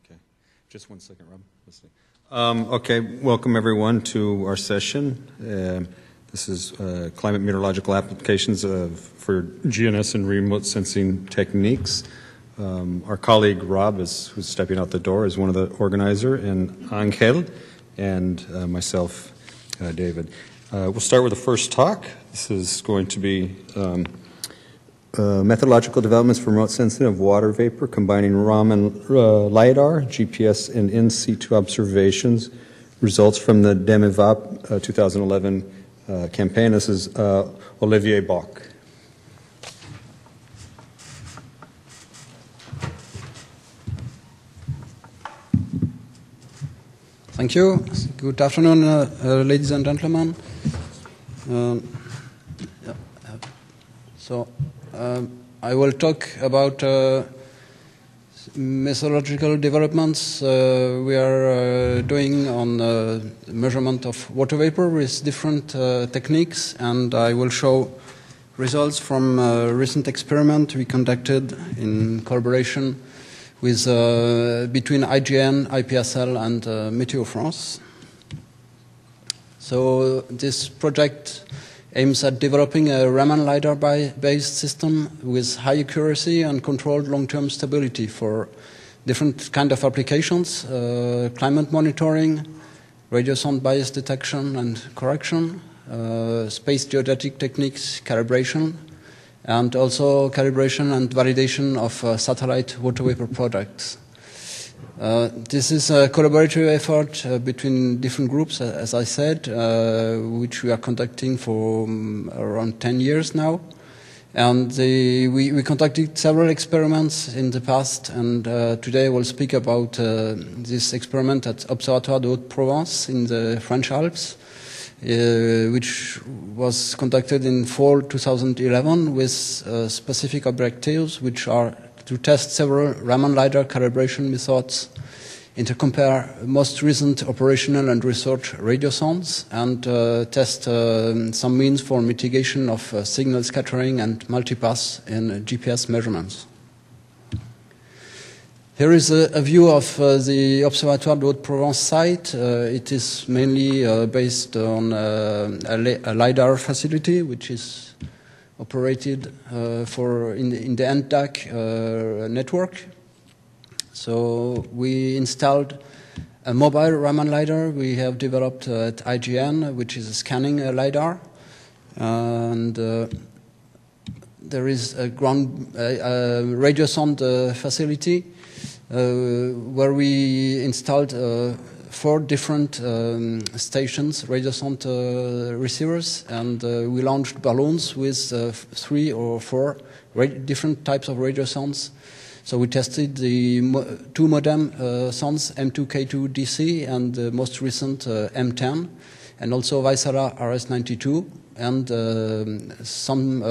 Okay. Just one second, Rob. Okay, welcome everyone to our session. This is climate meteorological applications for GNSS and remote sensing techniques. Our colleague Rob, who's stepping out the door, is one of the organizer, and Angel, and myself, David. We'll start with the first talk. This is going to be methodological developments for remote sensing of water vapor, combining Raman lidar, GPS, and in-situ observations. Results from the DEMEVAP 2011 campaign. This is Olivier Bock. Thank you. Good afternoon, ladies and gentlemen. I will talk about methodological developments we are doing on measurement of water vapor with different techniques, and I will show results from a recent experiment we conducted in collaboration with between IGN, IPSL, and Meteo France. So this project aims at developing a Raman lidar-based system with high accuracy and controlled long-term stability for different kind of applications: climate monitoring, radio sound bias detection and correction, space geodetic techniques calibration, and also calibration and validation of satellite water vapor products. This is a collaborative effort between different groups, as I said, which we are conducting for around 10 years now. And we conducted several experiments in the past, and today we'll speak about this experiment at Observatoire de Haute-Provence in the French Alps, which was conducted in fall 2011 with specific objectives, which are to test several Raman lidar calibration methods, intercompare most recent operational and research radio sounds, and test some means for mitigation of signal scattering and multipass in GPS measurements. Here is a view of the Observatoire de Haute-Provence site. It is mainly based on a lidar facility, which is operated in the NDAC network. So we installed a mobile Raman lidar we have developed at IGN, which is a scanning lidar, and there is a radio sound facility where we installed 4 different stations, radio sound receivers, and we launched balloons with 3 or 4 different types of radio sounds. So we tested the 2 modem sounds, M2K2 DC, and the most recent M10, and also Vaisala RS92, and some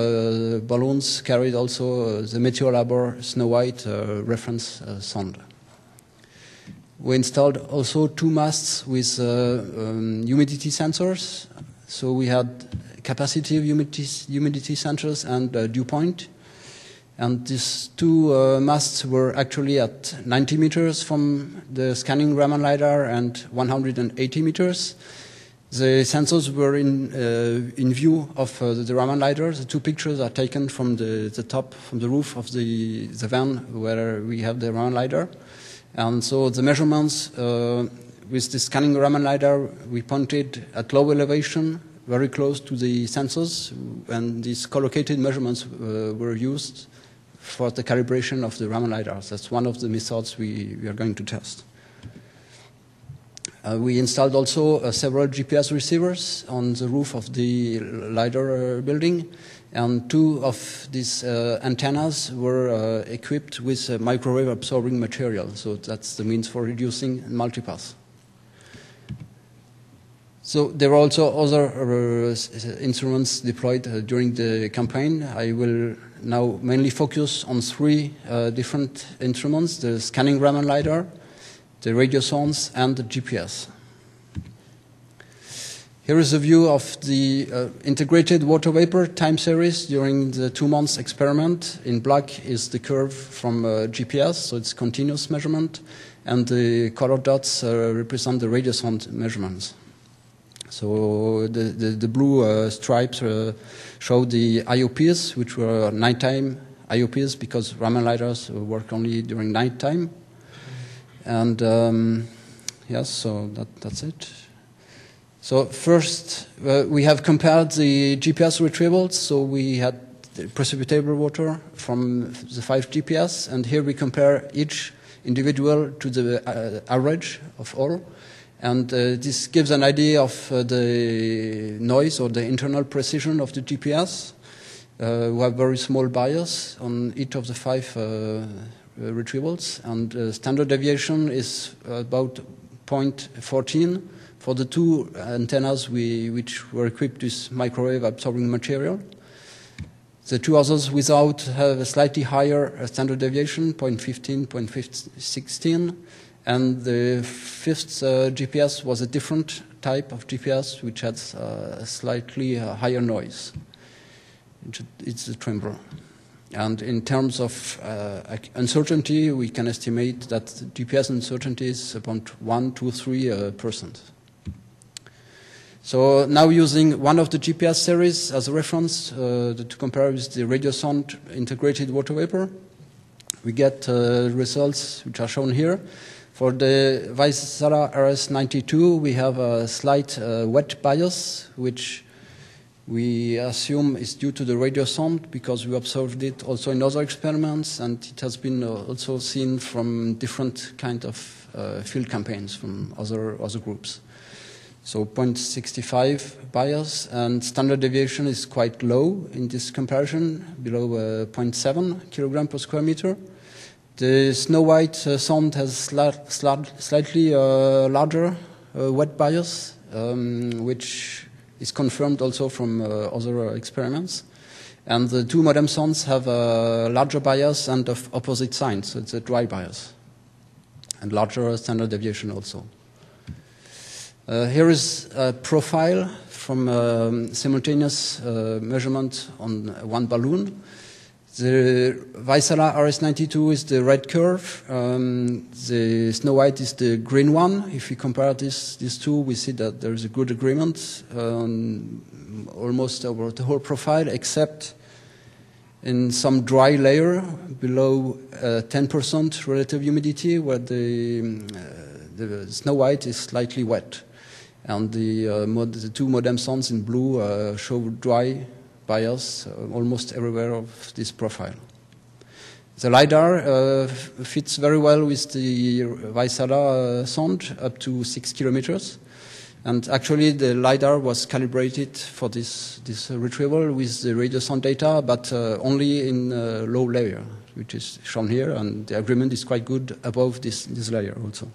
balloons carried also the Meteorological Snow White reference sound. We installed also 2 masts with humidity sensors. So we had capacitive humidity sensors and dew point. And these 2 masts were actually at 90 meters from the scanning Raman lidar and 180 meters. The sensors were in view of the Raman lidar. The 2 pictures are taken from the top, from the roof of the van where we have the Raman lidar. And so the measurements with the scanning Raman lidar, we pointed at low elevation, very close to the sensors, and these collocated measurements were used for the calibration of the Raman lidars. That's one of the methods we are going to test. We installed also several GPS receivers on the roof of the lidar building, and 2 of these antennas were equipped with microwave absorbing material. So that's the means for reducing multipass. So there are also other instruments deployed during the campaign. I will now mainly focus on 3 different instruments: the scanning Raman lidar, the radio sounds, and the GPS. Here is a view of the integrated water vapor time series during the 2 months experiment. In black is the curve from GPS, so it's continuous measurement, and the colored dots represent the radiosonde measurements. So the blue stripes show the IOPs, which were nighttime IOPs because Raman lidars work only during nighttime. And yes, so that's it. So first, we have compared the GPS retrievals. So we had the precipitable water from the 5 GPS, and here we compare each individual to the average of all. And this gives an idea of the noise or the internal precision of the GPS. We have very small bias on each of the 5 retrievals, and standard deviation is about 0.14 for the 2 antennas which were equipped with microwave absorbing material. The 2 others without have a slightly higher standard deviation, 0.15, 0.16, and the 5th GPS was a different type of GPS which had a slightly higher noise. It's a tremble. And in terms of uncertainty, we can estimate that GPS uncertainty is about 1, 2, 3%. So now using one of the GPS series as a reference to compare with the radiosonde integrated water vapor, we get results which are shown here. For the Vaisala RS92, we have a slight wet bias, which we assume is due to the radiosonde because we observed it also in other experiments, and it has been also seen from different kind of field campaigns from other groups. So 0.65 bias, and standard deviation is quite low in this comparison, below 0.7 kilogram per square meter. The snow white sonde has slightly larger wet bias, which is confirmed also from other experiments. And the 2 modem sondes have a larger bias and of opposite sign, so it's a dry bias, and larger standard deviation also. Here is a profile from simultaneous measurement on one balloon. The Vaisala RS92 is the red curve. The Snow White is the green one. If we compare these two, we see that there is a good agreement almost over the whole profile, except in some dry layer below 10% relative humidity, where the Snow White is slightly wet. And the 2 modem sondes in blue show dry bias almost everywhere of this profile. The lidar fits very well with the Vaisala sonde up to 6 kilometers. And actually the lidar was calibrated for this retrieval with the radiosonde data, but only in low layer, which is shown here, and the agreement is quite good above this layer also.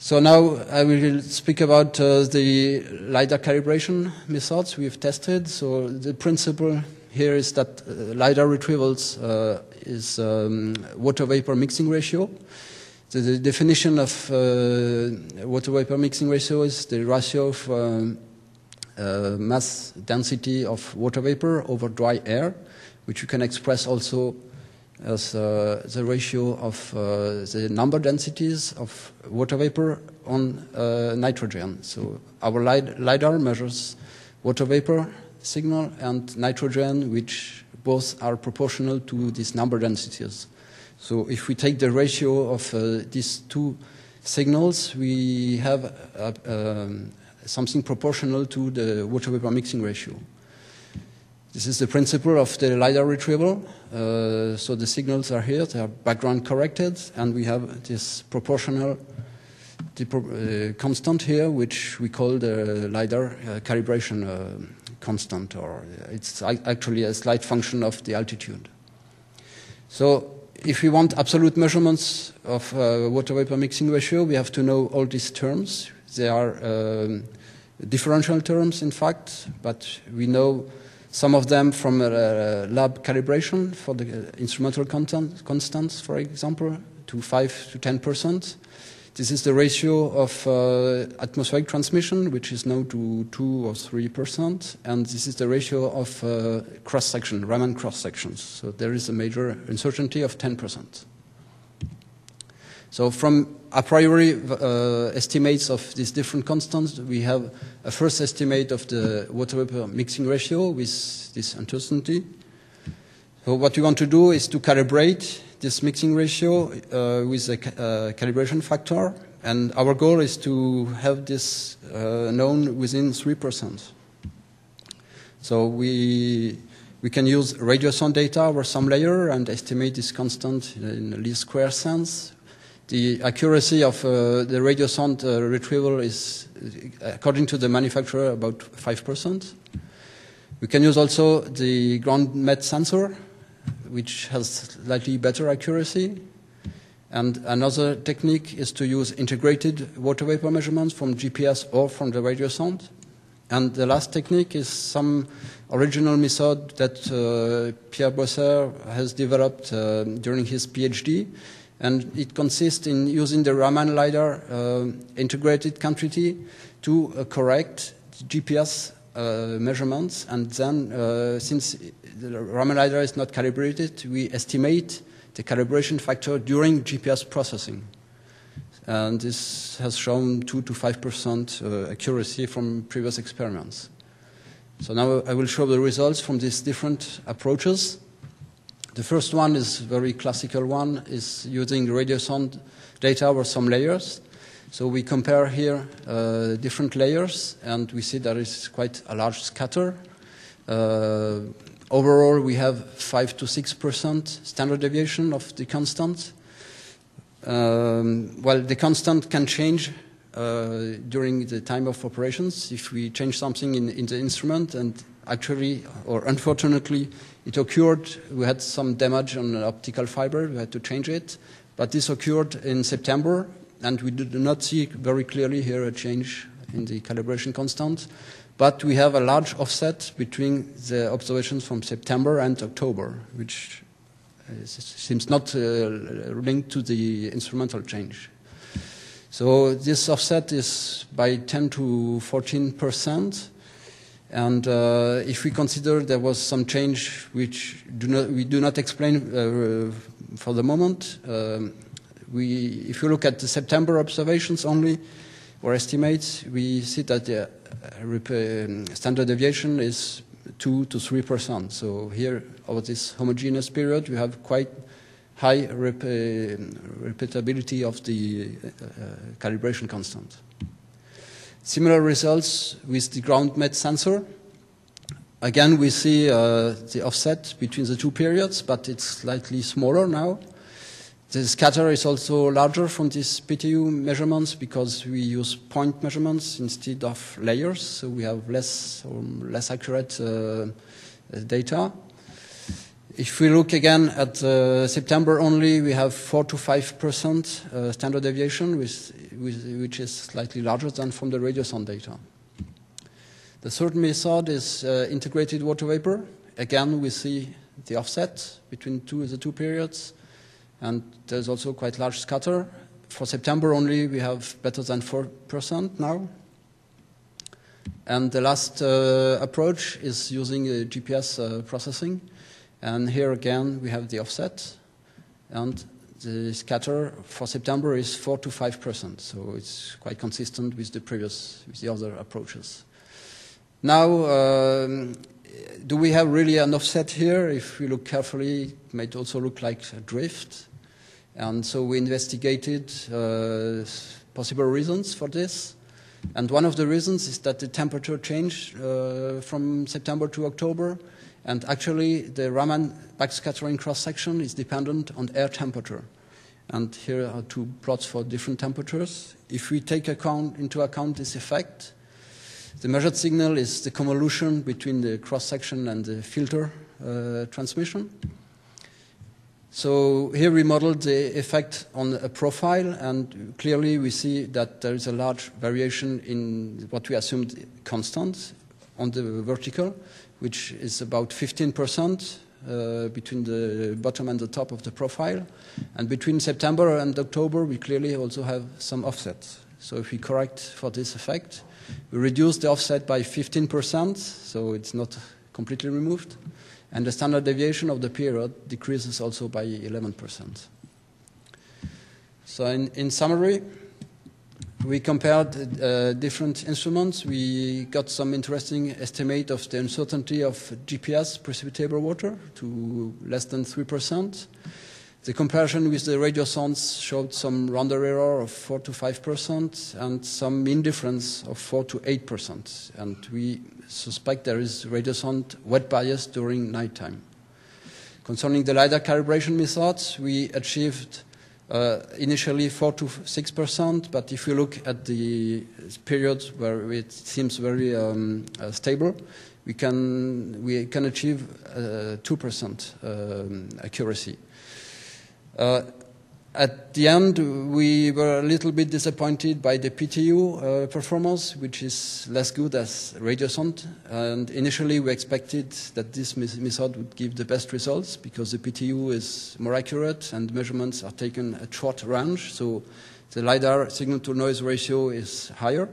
So now I will speak about the LiDAR calibration methods we've tested. So the principle here is that LiDAR retrievals is water vapor mixing ratio. So the definition of water vapor mixing ratio is the ratio of mass density of water vapor over dry air, which you can express also as the ratio of the number densities of water vapor on nitrogen. So our LiDAR measures water vapor signal and nitrogen, which both are proportional to these number densities. So if we take the ratio of these two signals, we have something proportional to the water vapor mixing ratio. This is the principle of the LiDAR retrieval. So the signals are here, they are background corrected, and we have this proportional constant here, which we call the LiDAR calibration constant, or it's actually a slight function of the altitude. So if we want absolute measurements of water vapor mixing ratio, we have to know all these terms. They are differential terms, in fact, but we know some of them from lab calibration for the instrumental constants, for example, to 5 to 10%. This is the ratio of atmospheric transmission, which is now to 2 or 3%, and this is the ratio of cross-section, Raman cross-sections. So there is a major uncertainty of 10%. So from a priori estimates of these different constants, we have a first estimate of the water vapor mixing ratio with this uncertainty. So what we want to do is to calibrate this mixing ratio with a calibration factor, and our goal is to have this known within 3%. So we can use radio sound data over some layer and estimate this constant in a least square sense. The accuracy of the radio sound retrieval is, according to the manufacturer, about 5%. We can use also the ground met sensor, which has slightly better accuracy. And another technique is to use integrated water vapor measurements from GPS or from the radio sound. And the last technique is some original method that Pierre Bosser has developed during his PhD. And it consists in using the Raman lidar integrated quantity to correct GPS measurements. And then, since the Raman lidar is not calibrated, we estimate the calibration factor during GPS processing. And this has shown 2 to 5% accuracy from previous experiments. So now I will show the results from these different approaches. The first one is a very classical one, is using radio sound data over some layers. So we compare here different layers, and we see there is quite a large scatter. Overall, we have 5 to 6% standard deviation of the constant. Well, the constant can change during the time of operations if we change something in the instrument, and actually, or unfortunately, it occurred. We had some damage on an optical fiber. We had to change it. But this occurred in September, and we did not see very clearly here a change in the calibration constant. But we have a large offset between the observations from September and October, which seems not linked to the instrumental change. So this offset is by 10 to 14%. And if we consider there was some change which we do not explain for the moment, if you look at the September observations only, or estimates, we see that the standard deviation is 2 to 3%. So here, over this homogeneous period, we have quite high repeatability of the calibration constant. Similar results with the ground met sensor. Again, we see the offset between the two periods, but it's slightly smaller now. The scatter is also larger from these PTU measurements because we use point measurements instead of layers, so we have less accurate data. If we look again at September only, we have 4 to 5% standard deviation, which is slightly larger than from the radio sound data. The third method is integrated water vapor. Again, we see the offset between the two periods, and there's also quite large scatter. For September only, we have better than 4% now. And the last approach is using GPS processing. And here again, we have the offset. And the scatter for September is 4 to 5%. So it's quite consistent with the other approaches. Now, do we have really an offset here? If we look carefully, it might also look like a drift. And so we investigated possible reasons for this. And one of the reasons is that the temperature changed from September to October. And actually, the Raman backscattering cross-section is dependent on air temperature. And here are two plots for different temperatures. If we take into account this effect, the measured signal is the convolution between the cross-section and the filter transmission. So here we modeled the effect on a profile, and clearly we see that there is a large variation in what we assumed constant on the vertical, which is about 15% between the bottom and the top of the profile. And between September and October, we clearly also have some offsets. So if we correct for this effect, we reduce the offset by 15%, so it's not completely removed. And the standard deviation of the period decreases also by 11%. So in summary, we compared different instruments. We got some interesting estimate of the uncertainty of GPS precipitable water to less than 3%. The comparison with the radio sondes showed some rounder error of 4 to 5% and some mean difference of 4 to 8%. And we suspect there is radio sonde wet bias during nighttime. Concerning the LiDAR calibration methods, we achieved initially 4 to 6%, but if you look at the periods where it seems very stable, we can achieve 2% accuracy. At the end, we were a little bit disappointed by the PTU performance, which is less good as radiosonde. And initially, we expected that this method would give the best results because the PTU is more accurate and measurements are taken at short range. So the LiDAR signal-to-noise ratio is higher.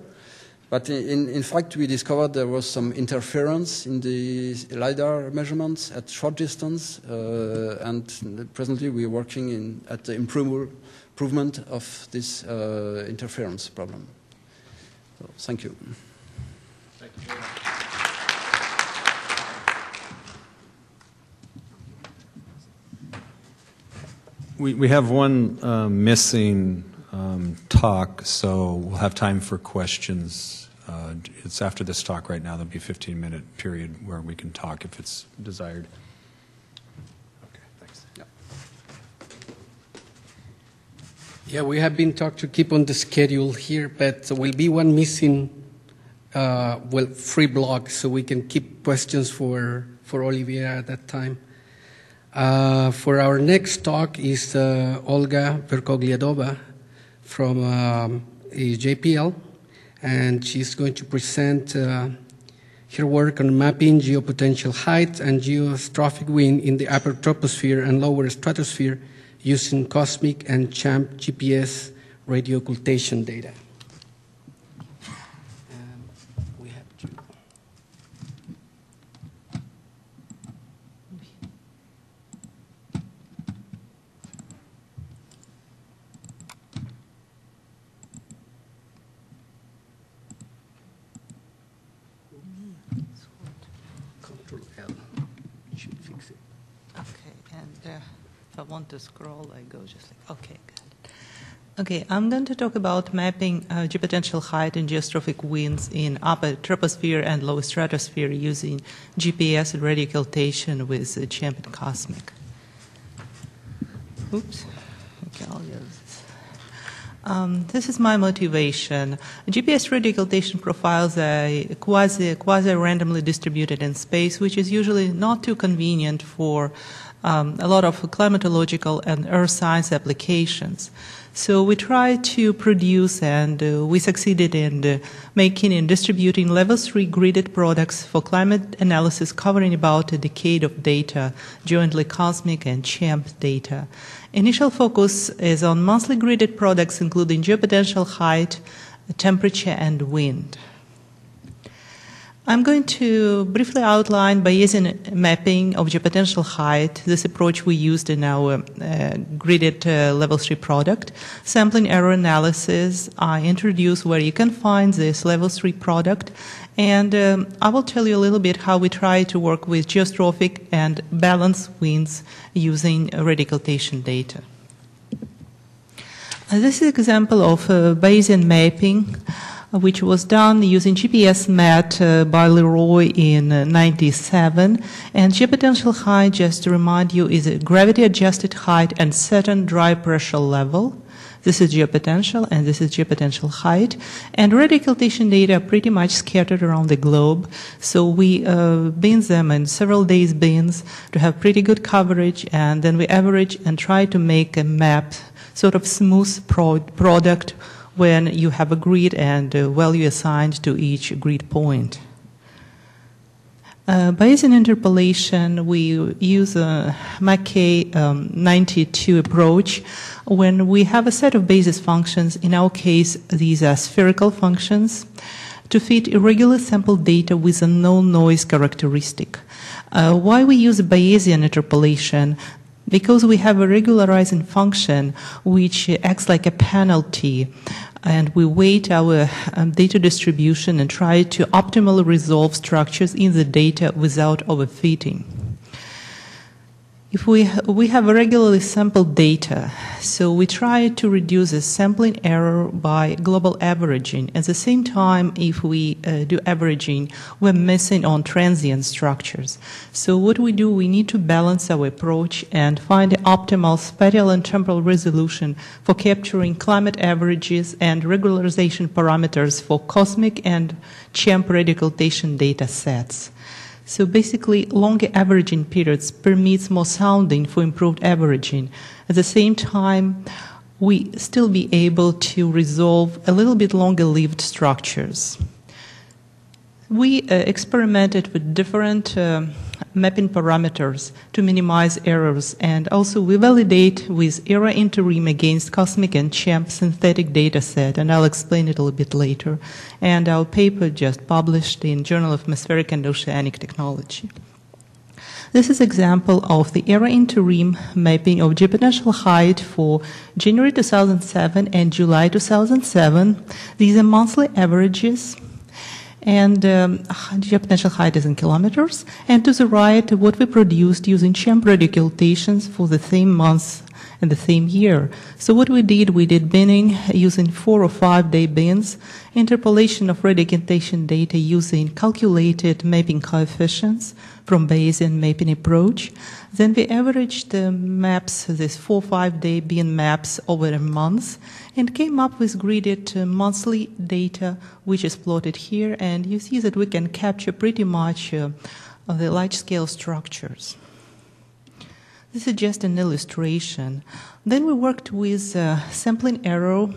But in fact, we discovered there was some interference in the LiDAR measurements at short distance, and presently we are working at the improvement of this interference problem. So, thank you. Thank you very much. We have one missing talk, so we'll have time for questions. It's after this talk right now. There'll be a 15-minute period where we can talk if it's desired. Okay, thanks. Yeah, we have been talked to keep on the schedule here, but there will be one missing, free block, so we can keep questions for Olivier at that time. For our next talk is Olga Verkogliadova from JPL, and she's going to present her work on mapping geopotential height and geostrophic wind in the upper troposphere and lower stratosphere using cosmic and CHAMP GPS radio occultation data. We have to. If I want to scroll, I go just like, okay, got it. Okay, I'm going to talk about mapping geopotential height and geostrophic winds in upper troposphere and lower stratosphere using GPS and radio occultation with CHAMP and cosmic. Oops. Okay, I'll use this. This is my motivation. GPS radio occultation profiles a quasi-randomly distributed in space, which is usually not too convenient for a lot of climatological and earth science applications. So we tried to produce, and we succeeded in making and distributing level 3 gridded products for climate analysis covering about a decade of data, jointly cosmic and CHAMP data. Initial focus is on monthly gridded products including geopotential height, temperature, and wind. I'm going to briefly outline Bayesian mapping of geopotential height, this approach we used in our gridded level 3 product. Sampling error analysis, I introduce where you can find this level 3 product, and I will tell you a little bit how we try to work with geostrophic and balanced winds using radio occultation data. This is an example of Bayesian mapping, which was done using GPS MET by Leroy in '97. And geopotential height, just to remind you, is a gravity-adjusted height and certain dry pressure level. This is geopotential, and this is geopotential height. And radio occultation data are pretty much scattered around the globe. So we bin them in several days bins to have pretty good coverage, and then we average and try to make a map, sort of smooth product when you have a grid and value assigned to each grid point. Bayesian interpolation, we use a Mackay 92 approach when we have a set of basis functions. In our case, these are spherical functions to fit irregular sample data with a known noise characteristic. Why we use Bayesian interpolation? Because we have a regularizing function which acts like a penalty, and we weight our data distribution and try to optimally resolve structures in the data without overfitting. If we have a regularly sampled data, so we try to reduce the sampling error by global averaging. At the same time, if we do averaging, we're missing on transient structures. So what we do, we need to balance our approach and find the optimal spatial and temporal resolution for capturing climate averages and regularization parameters for cosmic and CHEMP radiocultation data sets. So basically, longer averaging periods permits more sounding for improved averaging. At the same time, we still be able to resolve a little bit longer-lived structures. We experimented with different mapping parameters to minimize errors, and also we validate with error interim against cosmic and CHEMP synthetic data set, and I'll explain it a little bit later. And our paper just published in Journal of Atmospheric and Oceanic Technology. This is an example of the error interim mapping of geopotential height for January 2007 and July 2007. These are monthly averages. And geopotential height is in kilometers. And to the right, what we produced using CHEMP radiocultations for the same month and the same year. So what we did binning using 4 or 5 day bins, interpolation of radiocultation data using calculated mapping coefficients from Bayesian mapping approach. Then we averaged the maps, these 4 or 5 day bin maps over a month, and came up with gridded monthly data, which is plotted here. And you see that we can capture pretty much the large-scale structures. This is just an illustration. Then we worked with sampling error.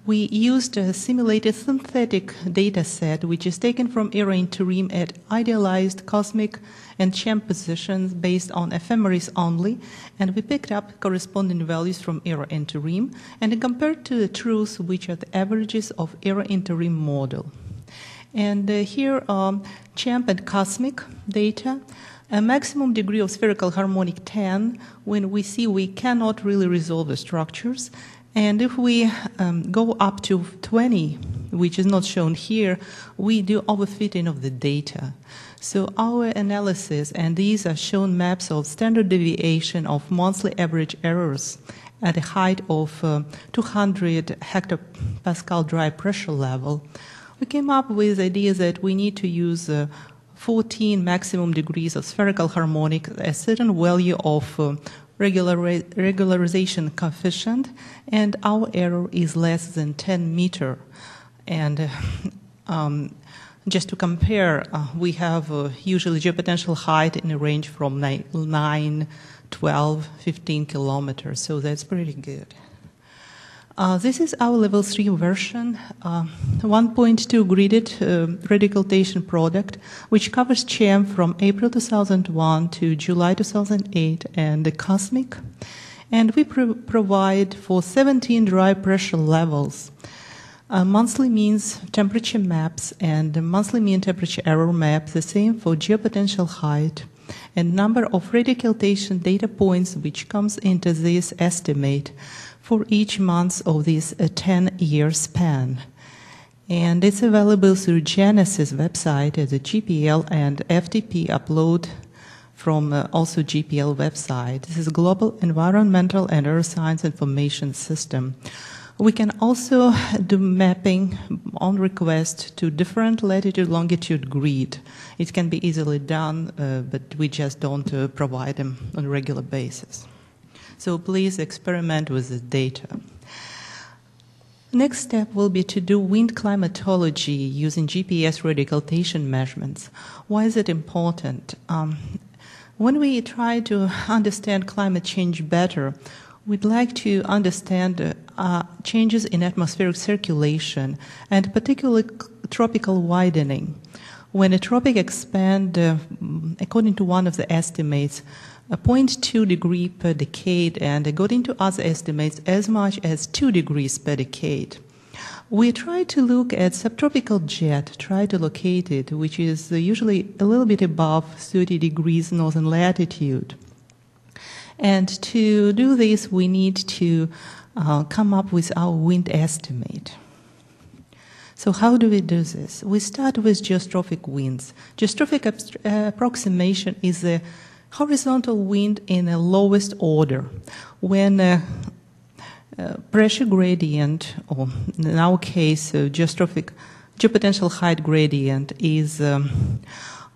We used a simulated synthetic data set, which is taken from error interim at idealized cosmic and CHEMP positions based on ephemeris only, and we picked up corresponding values from error interim and compared to the truth, which are the averages of error interim model. And here are CHEMP and cosmic data. A maximum degree of spherical harmonic 10 when we see we cannot really resolve the structures. And if we go up to 20, which is not shown here, we do overfitting of the data. So our analysis, and these are shown maps of standard deviation of monthly average errors at a height of 200 hectopascal dry pressure level, we came up with the idea that we need to use 14 maximum degrees of spherical harmonic, a certain value of regularization coefficient, and our error is less than 10 meter. And just to compare, we have usually geopotential height in a range from 9, 12, 15 kilometers, so that's pretty good. This is our level 3 version, 1.2 gridded radiocultation product, which covers CHEMP from April 2001 to July 2008 and the cosmic. And we provide for 17 dry pressure levels, monthly means temperature maps and monthly mean temperature error maps, the same for geopotential height, and number of radiocultation data points which comes into this estimate for each month of this 10-year span. And it's available through GNSS website as a GPL and FTP upload from also GPL website. This is Global Environmental and Earth Science Information System. We can also do mapping on request to different latitude longitude grid. It can be easily done, but we just don't provide them on a regular basis. So please experiment with the data. Next step will be to do wind climatology using GPS radiocultation measurements. Why is it important? When we try to understand climate change better, we'd like to understand changes in atmospheric circulation and particularly tropical widening. when a tropic expands, according to one of the estimates, 0.2 degree per decade, and according to other estimates, as much as 2 degrees per decade. We try to look at subtropical jet, try to locate it, which is usually a little bit above 30 degrees northern latitude. And to do this, we need to come up with our wind estimate. So how do we do this? We start with geostrophic winds. Geostrophic approximation is a horizontal wind in the lowest order. When pressure gradient, or in our case, geopotential height gradient, is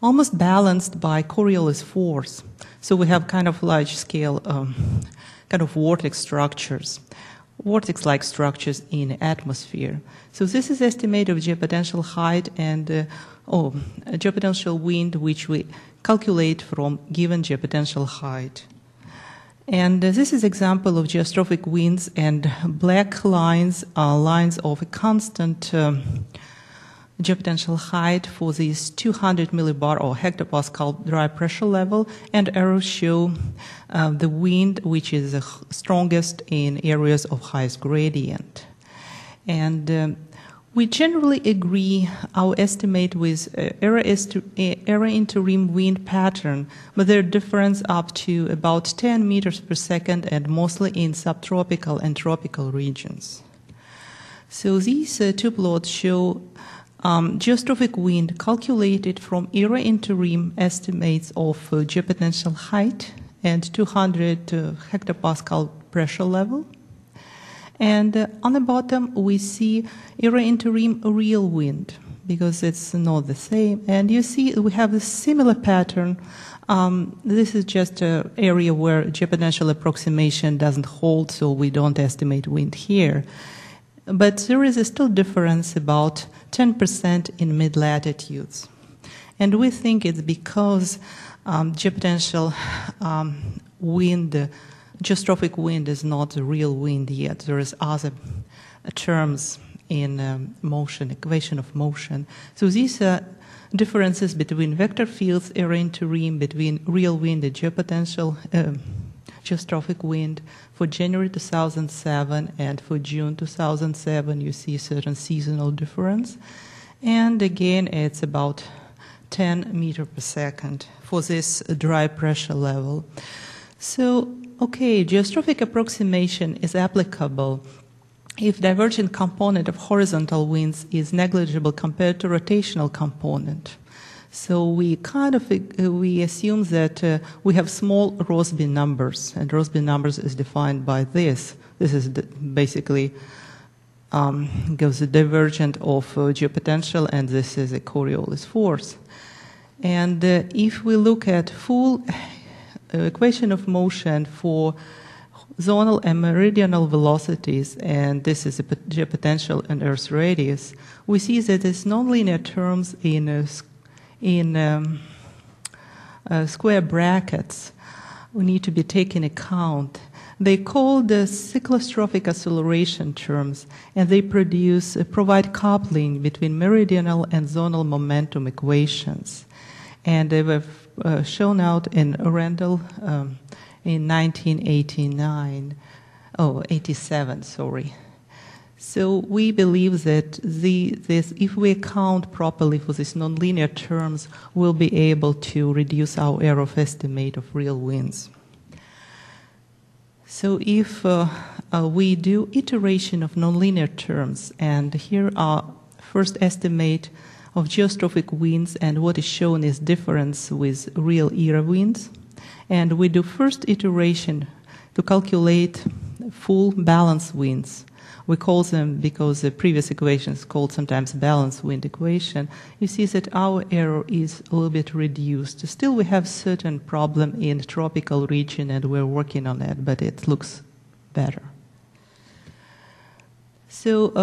almost balanced by Coriolis force. So we have kind of large-scale kind of vortex structures, vortex-like structures in the atmosphere. So this is estimate of geopotential height and geopotential wind, which we calculate from given geopotential height. And this is example of geostrophic winds, and black lines are lines of a constant geopotential height for this 200 millibar or hectopascal dry pressure level, and arrows show the wind which is the strongest in areas of highest gradient. And we generally agree our estimate with era interim wind pattern, but there are difference up to about 10 meters per second and mostly in subtropical and tropical regions. So these two plots show geostrophic wind calculated from era interim estimates of geopotential height and 200 hectopascal pressure level. And on the bottom, we see era interim real wind, because it's not the same. And you see we have a similar pattern. This is just an area where geopotential approximation doesn't hold, so we don't estimate wind here. But there is a still difference about 10% in mid-latitudes. And we think it's because geopotential wind, geostrophic wind is not a real wind yet. There is other terms in motion, equation of motion. So these are differences between vector fields, era interim, between real wind and geopotential geostrophic wind. For January 2007 and for June 2007, you see a certain seasonal difference. And again, it's about 10 meters per second for this dry pressure level. So, okay, geostrophic approximation is applicable if divergent component of horizontal winds is negligible compared to rotational component. So we kind of we assume that we have small Rossby numbers, and Rossby numbers is defined by this. This is basically goes the divergent of geopotential, and this is a Coriolis force. And if we look at full equation of motion for zonal and meridional velocities, and this is a geopotential and Earth's radius, we see that it's nonlinear terms in square brackets we need to be taken account. They call the cyclostrophic acceleration terms, and they provide coupling between meridional and zonal momentum equations. And they were shown out in Randall in 87, sorry. So we believe that if we account properly for these nonlinear terms, we'll be able to reduce our error of estimate of real winds. So if we do iteration of nonlinear terms, and here are first estimate of geostrophic winds, and what is shown is difference with real era winds, and we do first iteration to calculate full balance winds. We call them, because the previous equation is called sometimes balance wind equation, you see that our error is a little bit reduced. Still, we have certain problem in the tropical region, and we're working on it, but it looks better. So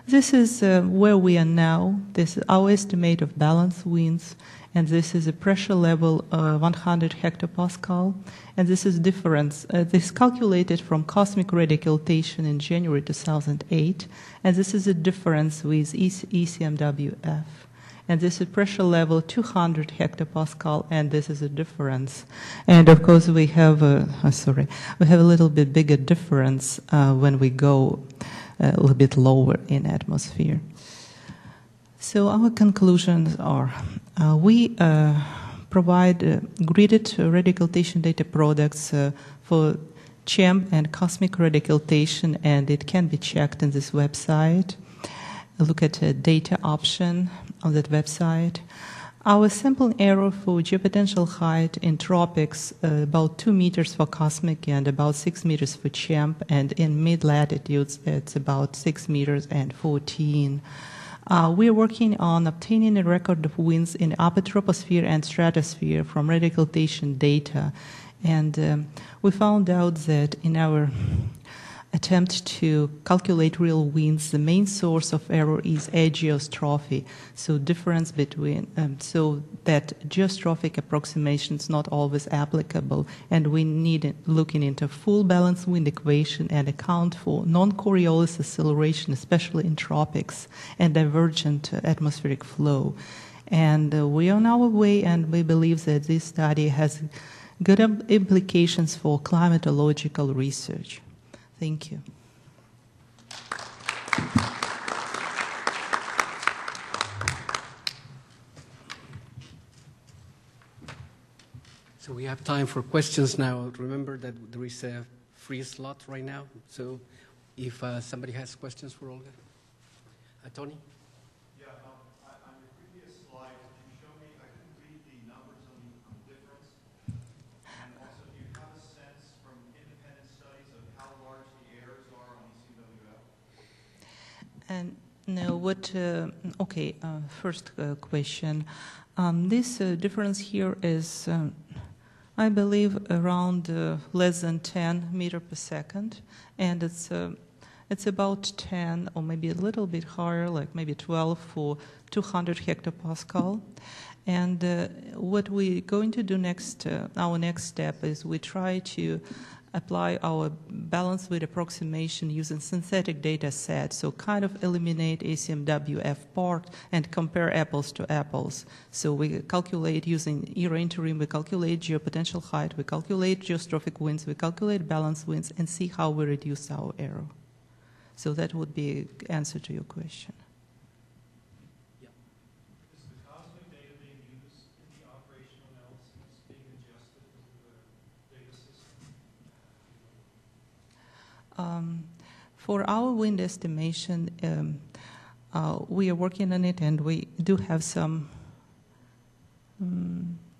this is where we are now. This is our estimate of balance winds, and this is a pressure level 100 hectopascal, and this is difference. This is calculated from cosmic radial occultation in January 2008, and this is a difference with ECMWF. And this is pressure level 200 hectopascal, and this is a difference. And of course, we have a little bit bigger difference when we go a little bit lower in atmosphere. So our conclusions are, we provide gridded radiocultation data products for CHEM and cosmic radiocultation, and it can be checked in this website. Look at the data option on that website. Our sampling error for geopotential height in tropics, about 2 meters for cosmic and about 6 meters for CHEM, and in mid-latitudes it's about 6 meters and 14. We are working on obtaining a record of winds in upper troposphere and stratosphere from radiocultation data. And we found out that in our attempt to calculate real winds, the main source of error is geostrophy. So difference between, so that geostrophic approximation is not always applicable, and we need looking into full balanced wind equation and account for non-Coriolis acceleration, especially in tropics, and divergent atmospheric flow. And we are on our way, and we believe that this study has good implications for climatological research. Thank you. So we have time for questions now. Remember that there is a free slot right now. So if somebody has questions for Olga. Tony? Yeah, on your previous slide, could you show me, I couldn't read the numbers on the difference. And also, do you have a sense from independent studies of how large the errors are on ECWL? And no, what, first question. This difference here is, I believe, around less than 10 meters per second, and it's about 10 or maybe a little bit higher, like maybe 12 for 200 hectopascal. And what we're going to do next, our next step is we try to apply our balanced width approximation using synthetic data set, so kind of eliminate ACMWF part and compare apples to apples. So we calculate using era interim, we calculate geopotential height, we calculate geostrophic winds, we calculate balanced winds, and see how we reduce our error. So that would be the answer to your question. Is the cosmic data being used in the operational analysis being adjusted to the data system? For our wind estimation, we are working on it, and we do have some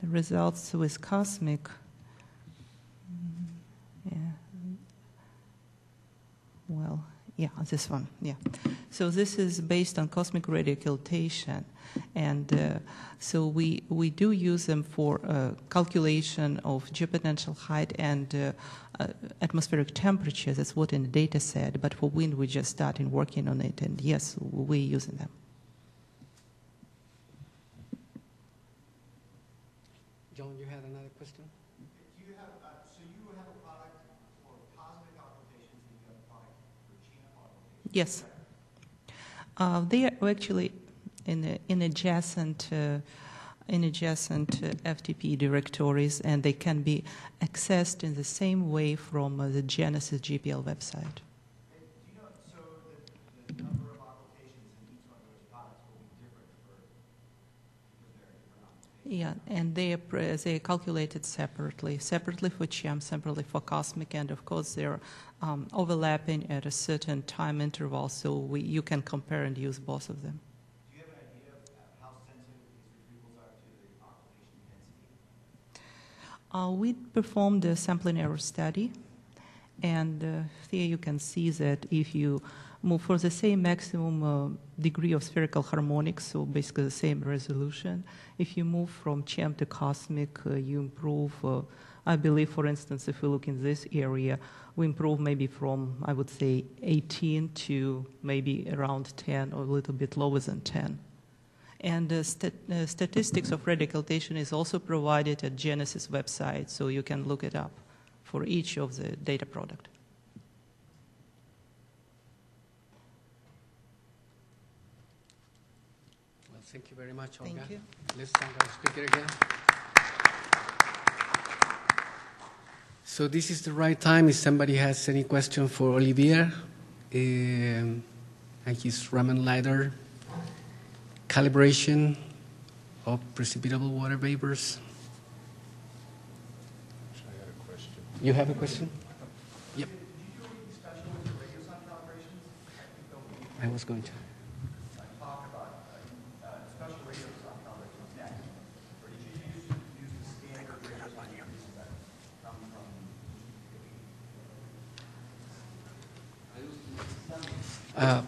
results with cosmic. This one, So this is based on cosmic radiocultation, and so we do use them for calculation of geopotential height and atmospheric temperature. That's what in the data set, but for wind we just started working on it, and yes, we're using them. John, you had another question? Do you have, so you have a product for cosmic occultations and you have a product for CHEM occultations? Yes. They are actually in adjacent FTP directories, and they can be accessed in the same way from the GNSS GPL website. Do you know, so the number of occultations in each one of those products will be different because they're different occultations? Yeah, and they are calculated separately for CHEM, separately for cosmic, and of course they're overlapping at a certain time interval, so you can compare and use both of them. Do you have an idea of how sensitive these retrievals are to the occultation density? We performed a sampling error study, and here you can see that if you move for the same maximum degree of spherical harmonics, so basically the same resolution, if you move from CHEM to cosmic, you improve, I believe, for instance, if we look in this area, we improve maybe from, I would say, 18 to maybe around 10 or a little bit lower than 10. And statistics of radiocultation is also provided at GNSS website, so you can look it up for each of the data product. Well, Thank you very much, Olga. Thank you. Let's thank our speaker again. So this is the right time if somebody has any question for Olivier and his Raman lidar calibration of precipitable water vapors. You have a question? Yep. I was going to.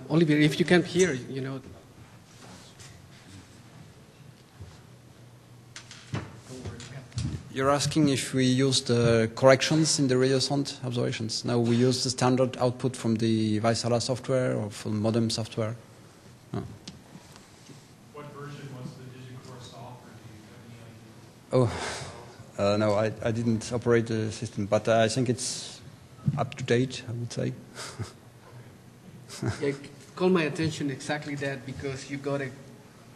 Olivier, if you can hear, you know. You're asking if we use the corrections in the radio sound observations. No, we use the standard output from the Vaisala software or from modem software. No. What version was the DigiCore software? Do you have any idea? No, I didn't operate the system, but I think it's up to date, I would say. Yeah, call my attention exactly that because you got a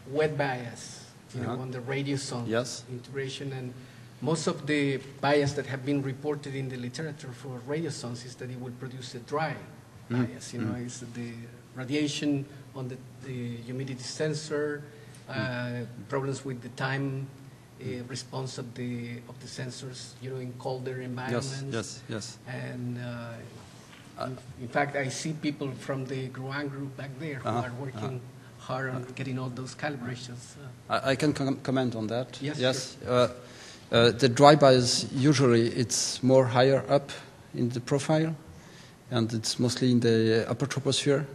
wet bias, you know, on the radio sound integration, and most of the bias that have been reported in the literature for radio sounds is that it will produce a dry bias. You know, it's the radiation on the humidity sensor, problems with the time response of the sensors, you know, in colder environments. Yes. And in fact, I see people from the Gruan group back there who are working hard on getting all those calibrations. I can comment on that. Yes. Sure. The dry bias, usually it's more higher up in the profile, and it's mostly in the upper troposphere.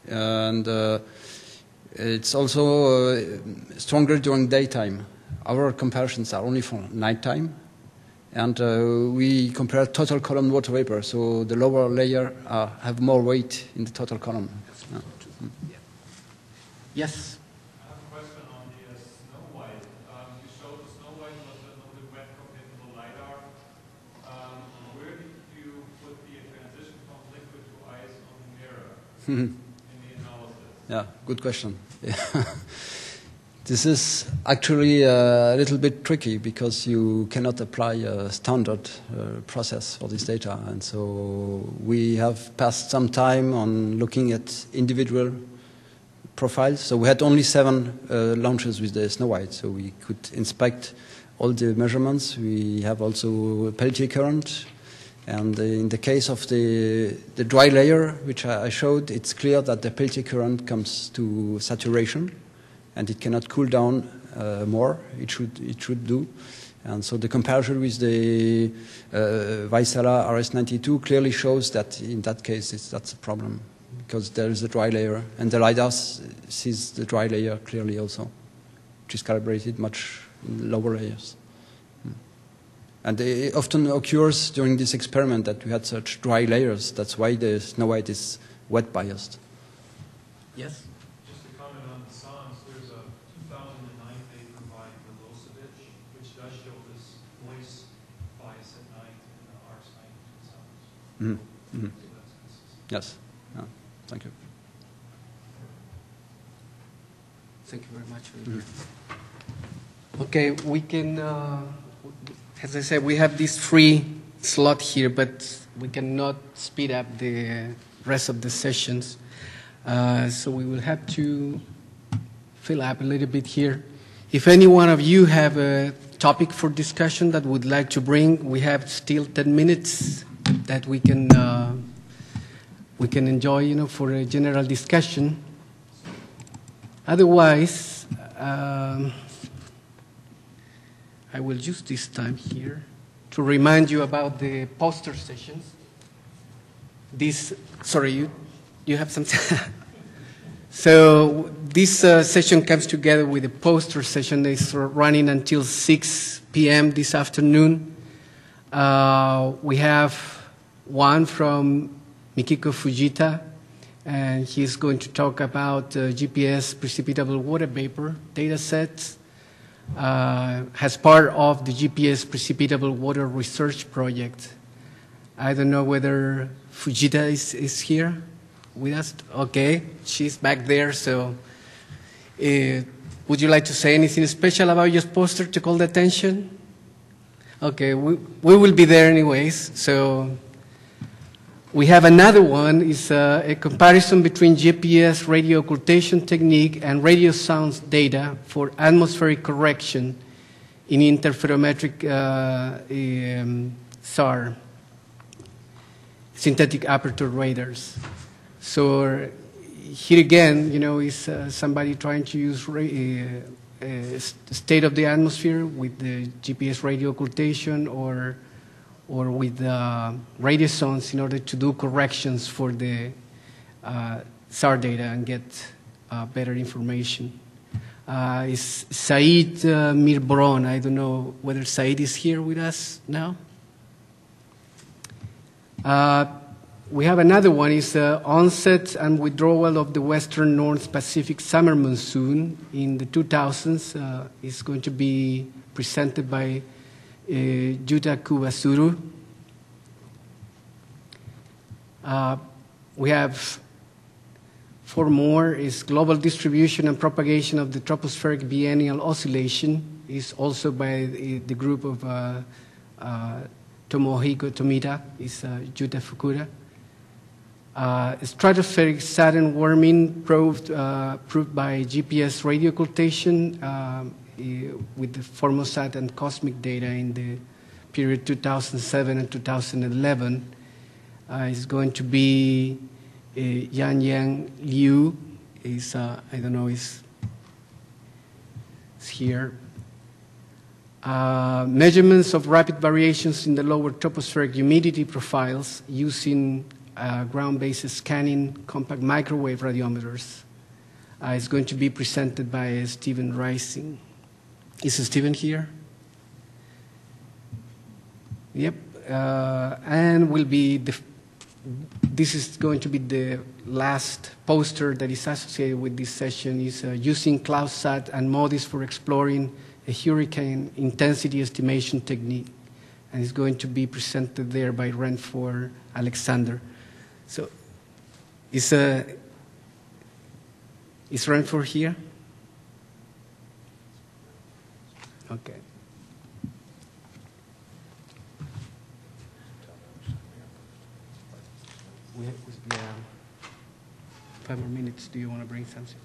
And it's also stronger during daytime. Our comparisons are only for nighttime. And we compare total column water vapor, so the lower layer have more weight in the total column. Yes? I have a question on the snow white. You showed the snow white was another wet compatible lidar. Where did you put the transition from liquid to ice on the mirror in the analysis? Yeah, good question. This is actually a little bit tricky because you cannot apply a standard process for this data. And so we have passed some time on looking at individual profiles. So we had only 7 launches with the Snow White, so we could inspect all the measurements. We have also Peltier current. And in the case of the dry layer, which I showed, it's clear that the Peltier current comes to saturation, and it cannot cool down more. It should do. And so the comparison with the Vaisala RS92 clearly shows that in that case that's a problem because there is a dry layer, and the lidar sees the dry layer clearly also, which is calibrated much lower layers. And it often occurs during this experiment that we had such dry layers. That's why the Snow White is wet biased. Yes? Just to comment on the Sonde, there's a 2009 paper by Milosevic, which does show this voice bias at night in the RS92 sounds. So that's consistent. Yes. Yeah. Thank you. Thank you very much. Okay, we can, as I said, we have this free slot here, but we cannot speed up the rest of the sessions. So we will have to fill up a little bit here. If any one of you have a topic for discussion that would like to bring, we have still 10 minutes that we can enjoy, you know, for a general discussion. Otherwise, I will use this time here to remind you about the poster sessions. Sorry, you have some. So this session comes together with a poster session. It's running until 6 p.m. this afternoon. We have one from Mikiko Fujita, and he's going to talk about GPS precipitable water vapor data sets as part of the GPS precipitable water research project. I don't know whether Fujita is here with us. Okay, she's back there. So Would you like to say anything special about your poster to call the attention? Okay, we will be there anyways. So we have another one. It's a comparison between GPS radio occultation technique and radio sounds data for atmospheric correction in interferometric SAR, synthetic aperture radars. So here again, is somebody trying to use state of the atmosphere with the GPS radio occultation or with radio sounds in order to do corrections for the SAR data and get better information. Is Said Mirbron. I don't know whether Said is here with us now. We have another one, is onset and withdrawal of the western North Pacific summer monsoon in the 2000s. It's going to be presented by Yuta Kubasuru. We have 4 more, is global distribution and propagation of the tropospheric biennial oscillation, is also by the group of Tomohiko Tomita, is Yuta Fukuda. Stratospheric sudden warming proved by GPS radio occultation with the Formosat and cosmic data in the period 2007 and 2011. Is going to be Yan Yang Liu. Is I don't know, is here. Measurements of rapid variations in the lower tropospheric humidity profiles using ground-based scanning compact microwave radiometers. It's going to be presented by Stephen Rising. Is Stephen here? Yep. And will be this is going to be the last poster that is associated with this session, is using CloudSat and MODIS for exploring a hurricane intensity estimation technique. And it's going to be presented there by Renford Alexander. So is Renford here? Okay. We have 5 more minutes. Do you want to bring something?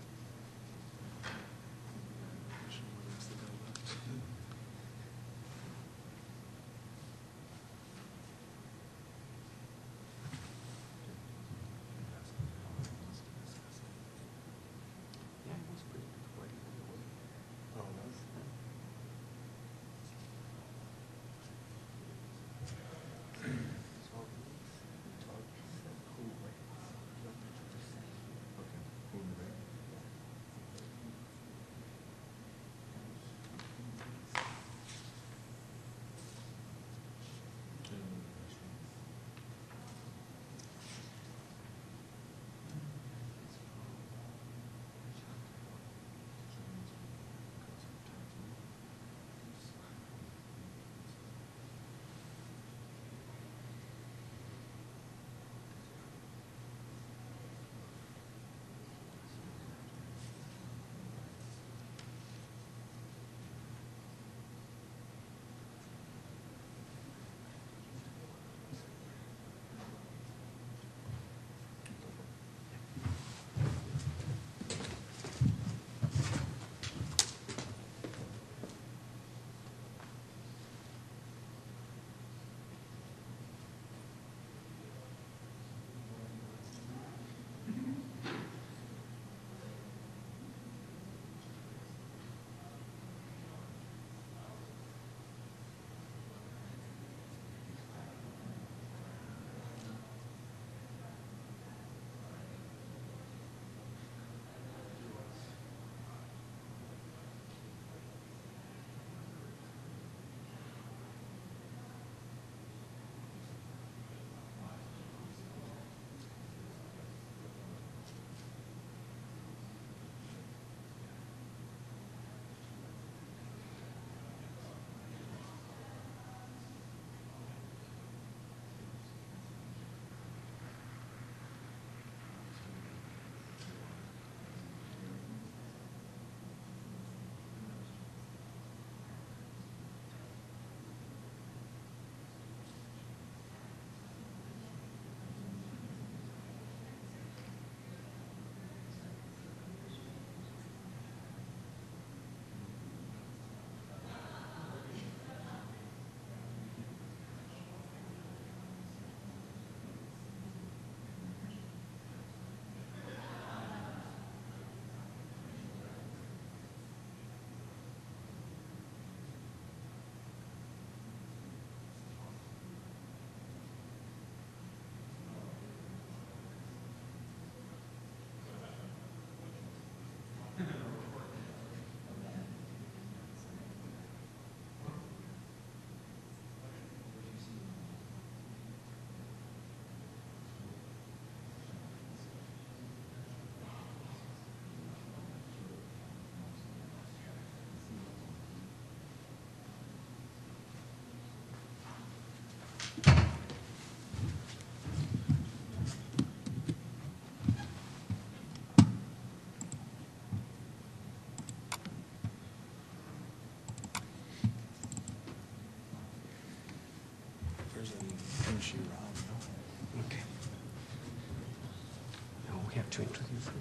to introduce the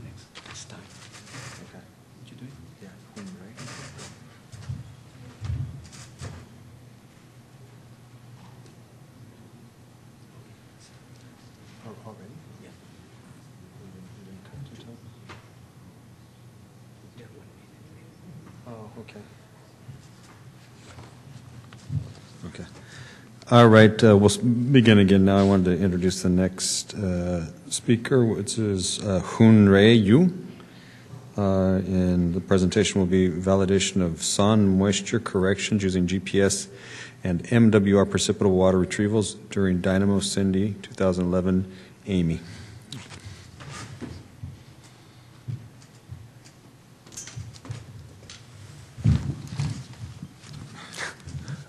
next time. Okay. Did you do it? Yeah. Already? Yeah. Yeah, 1 minute. Oh, okay. Okay. All right, we'll begin again now. I wanted to introduce the next speaker, which is Hoon-Rae Yu. And the presentation will be validation of sun moisture corrections using GPS and MWR precipitable water retrievals during Dynamo Sonde 2011 Amy.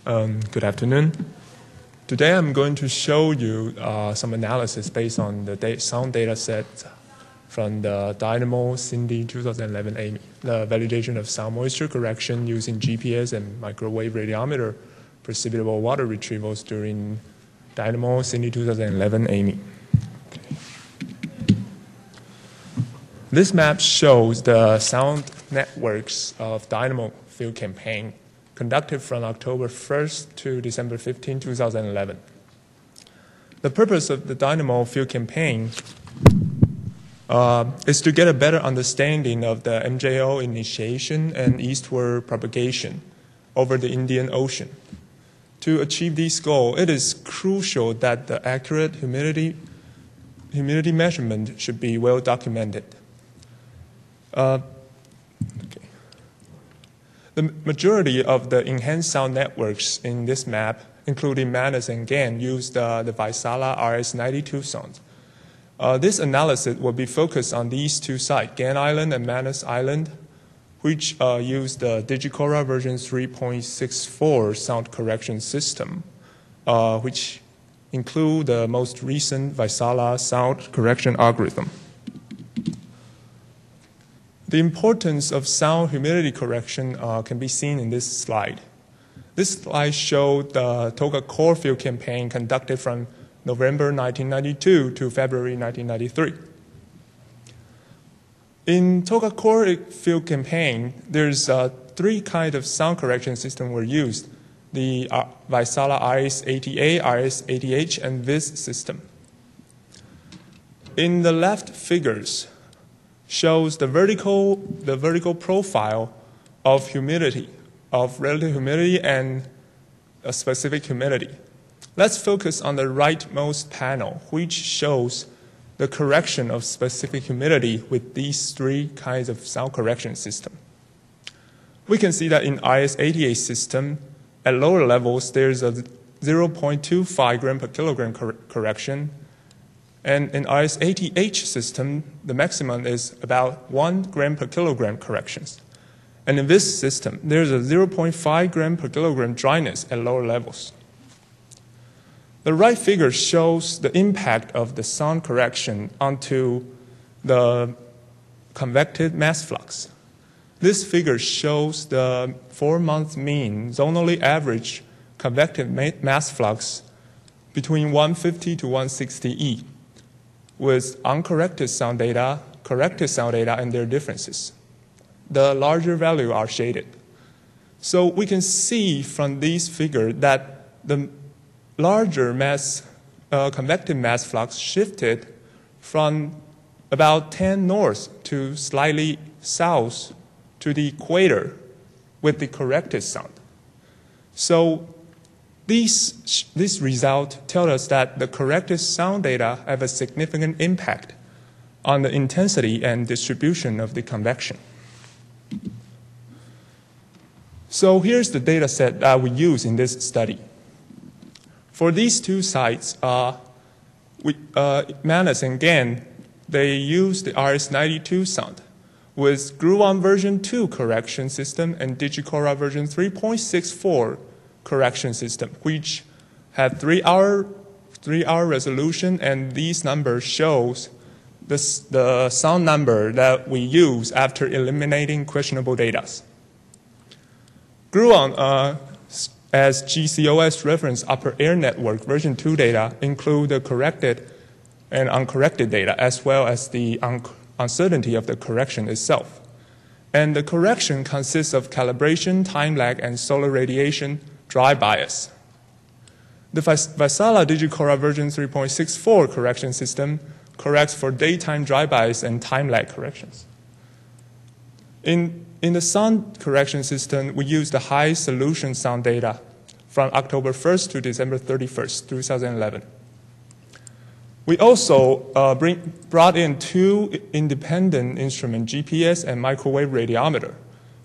Good afternoon. Today I'm going to show you some analysis based on the sound data set from the Dynamo Sonde 2011 Amy, the validation of sound moisture correction using GPS and microwave radiometer precipitable water retrievals during Dynamo Sonde 2011 Amy. Okay. This map shows the sound networks of Dynamo field campaign conducted from October 1st to December 15, 2011. The purpose of the Dynamo field campaign is to get a better understanding of the MJO initiation and eastward propagation over the Indian Ocean. To achieve this goal, it is crucial that the accurate humidity measurement should be well documented. The majority of the enhanced sound networks in this map, including Manus and GAN, use the Vaisala RS-92 sound. This analysis will be focused on these two sites, GAN Island and Manus Island, which use the Digicora version 3.64 sound correction system, which include the most recent Vaisala sound correction algorithm. The importance of sound humidity correction can be seen in this slide. This slide shows the Toga core field campaign conducted from November 1992 to February 1993. In Toga core field campaign, there's three kinds of sound correction system were used: the Vaisala RS-80A, RS-80H, and VIS system. In the left figures, shows the vertical profile of humidity, of relative humidity and a specific humidity. Let's focus on the rightmost panel, which shows the correction of specific humidity with these three kinds of sound correction system. We can see that in RS-88 system, at lower levels, there's a 0.25 gram per kilogram correction. And in RS-80H system, the maximum is about 1 gram per kilogram corrections. And in this system, there's a 0.5 gram per kilogram dryness at lower levels. The right figure shows the impact of the sound correction onto the convected mass flux. This figure shows the 4-month mean zonally average convective mass flux between 150 to 160 E, with uncorrected sound data, corrected sound data, and their differences. The larger values are shaded. So we can see from these figures that the larger convective mass flux shifted from about 10 north to slightly south to the equator with the corrected sound. So this result tells us that the corrected sound data have a significant impact on the intensity and distribution of the convection. So here's the data set that we use in this study. For these two sites, Manus and GAN, they use the RS-92 sound with Gluon version 2 correction system and Digicora version 3.64 correction system, which had 3-hour resolution, and these numbers shows the sound number that we use after eliminating questionable data. Gluon, as GCOS reference upper air network version 2 data include the corrected and uncorrected data, as well as the uncertainty of the correction itself. And the correction consists of calibration, time lag, and solar radiation dry bias. The Vaisala Digicora version 3.64 correction system corrects for daytime dry bias and time lag corrections. In the Sonde correction system, we use the high solution sound data from October 1st to December 31st, 2011. We also brought in two independent instruments, GPS and microwave radiometer,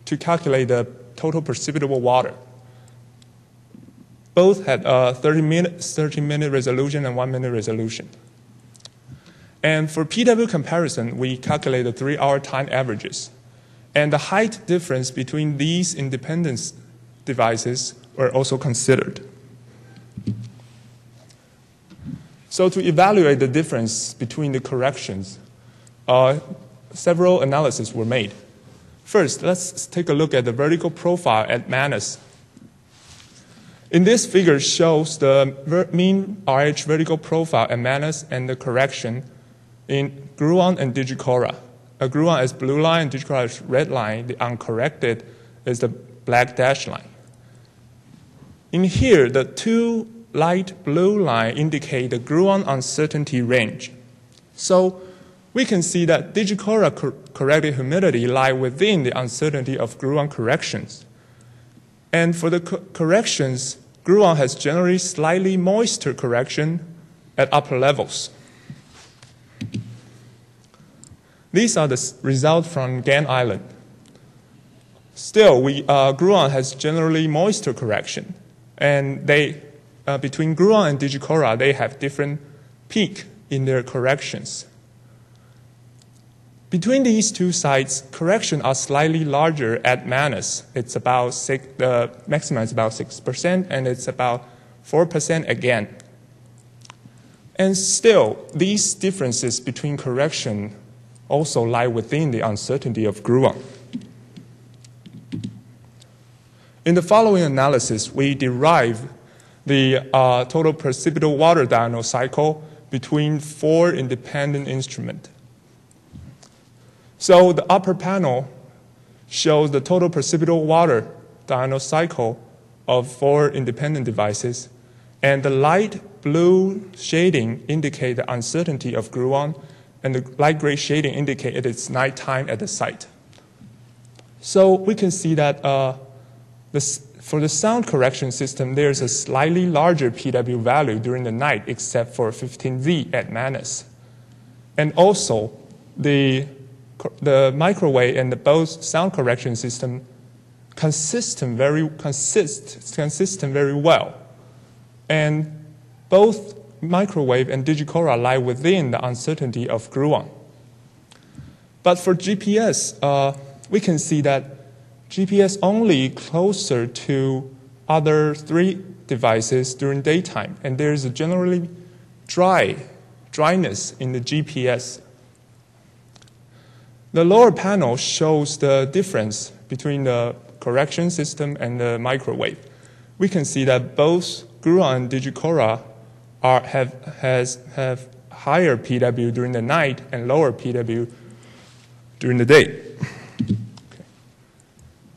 to calculate the total precipitable water. Both had 30-minute resolution and 1-minute resolution. And for PW comparison, we calculated 3-hour time averages. And the height difference between these independent devices were also considered. So to evaluate the difference between the corrections, several analyses were made. First, let's take a look at the vertical profile at Manus. In this figure shows the mean RH vertical profile at Manus and the correction in Gruon and Digicora. Gruon is blue line, Digicora is red line. The uncorrected is the black dash line. In here, the two light blue line indicate the Gruon uncertainty range. So we can see that Digicora corrected humidity lie within the uncertainty of Gruon corrections. And for the corrections, Gruon has generally slightly moister correction at upper levels. These are the results from Gan Island. Still, Gruon has generally moister correction, and between Gruon and Digicora, they have different peak in their corrections. Between these two sites, corrections are slightly larger at Manus. It's about the maximum is about 6%, and it's about 4% again. And still, these differences between correction also lie within the uncertainty of Gruon. In the following analysis, we derive the total precipitable water diurnal cycle between 4 independent instruments. So the upper panel shows the total precipitable water diurnal cycle of 4 independent devices, and the light blue shading indicate the uncertainty of Gruon, and the light gray shading indicate it is nighttime at the site. So we can see that for the sound correction system, there's a slightly larger PW value during the night, except for 15Z at Manus. And also, the microwave and the both sound correction system consistent very well. And both microwave and Digicora lie within the uncertainty of Gruon. But for GPS, we can see that GPS only closer to other 3 devices during daytime, and there is a generally dryness in the GPS. The lower panel shows the difference between the correction system and the microwave. We can see that both Gruon and Digicora have higher PW during the night and lower PW during the day.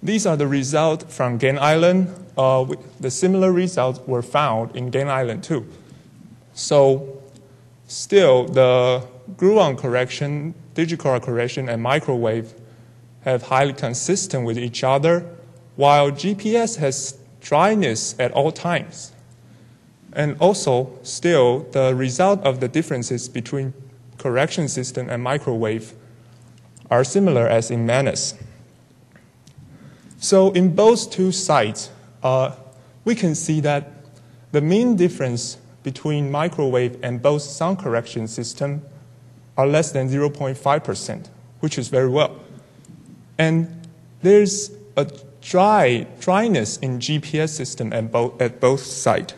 These are the results from Gan Island. The similar results were found in Gan Island too. So still, the Gruon correction, Digicora correction, and microwave have highly consistent with each other, while GPS has dryness at all times. And also, still, the result of the differences between correction system and microwave are similar as in Manus. So in both two sites, we can see that the mean difference between microwave and both sound correction system are less than 0.5%, which is very well. And there's a dryness in GPS system at both sites.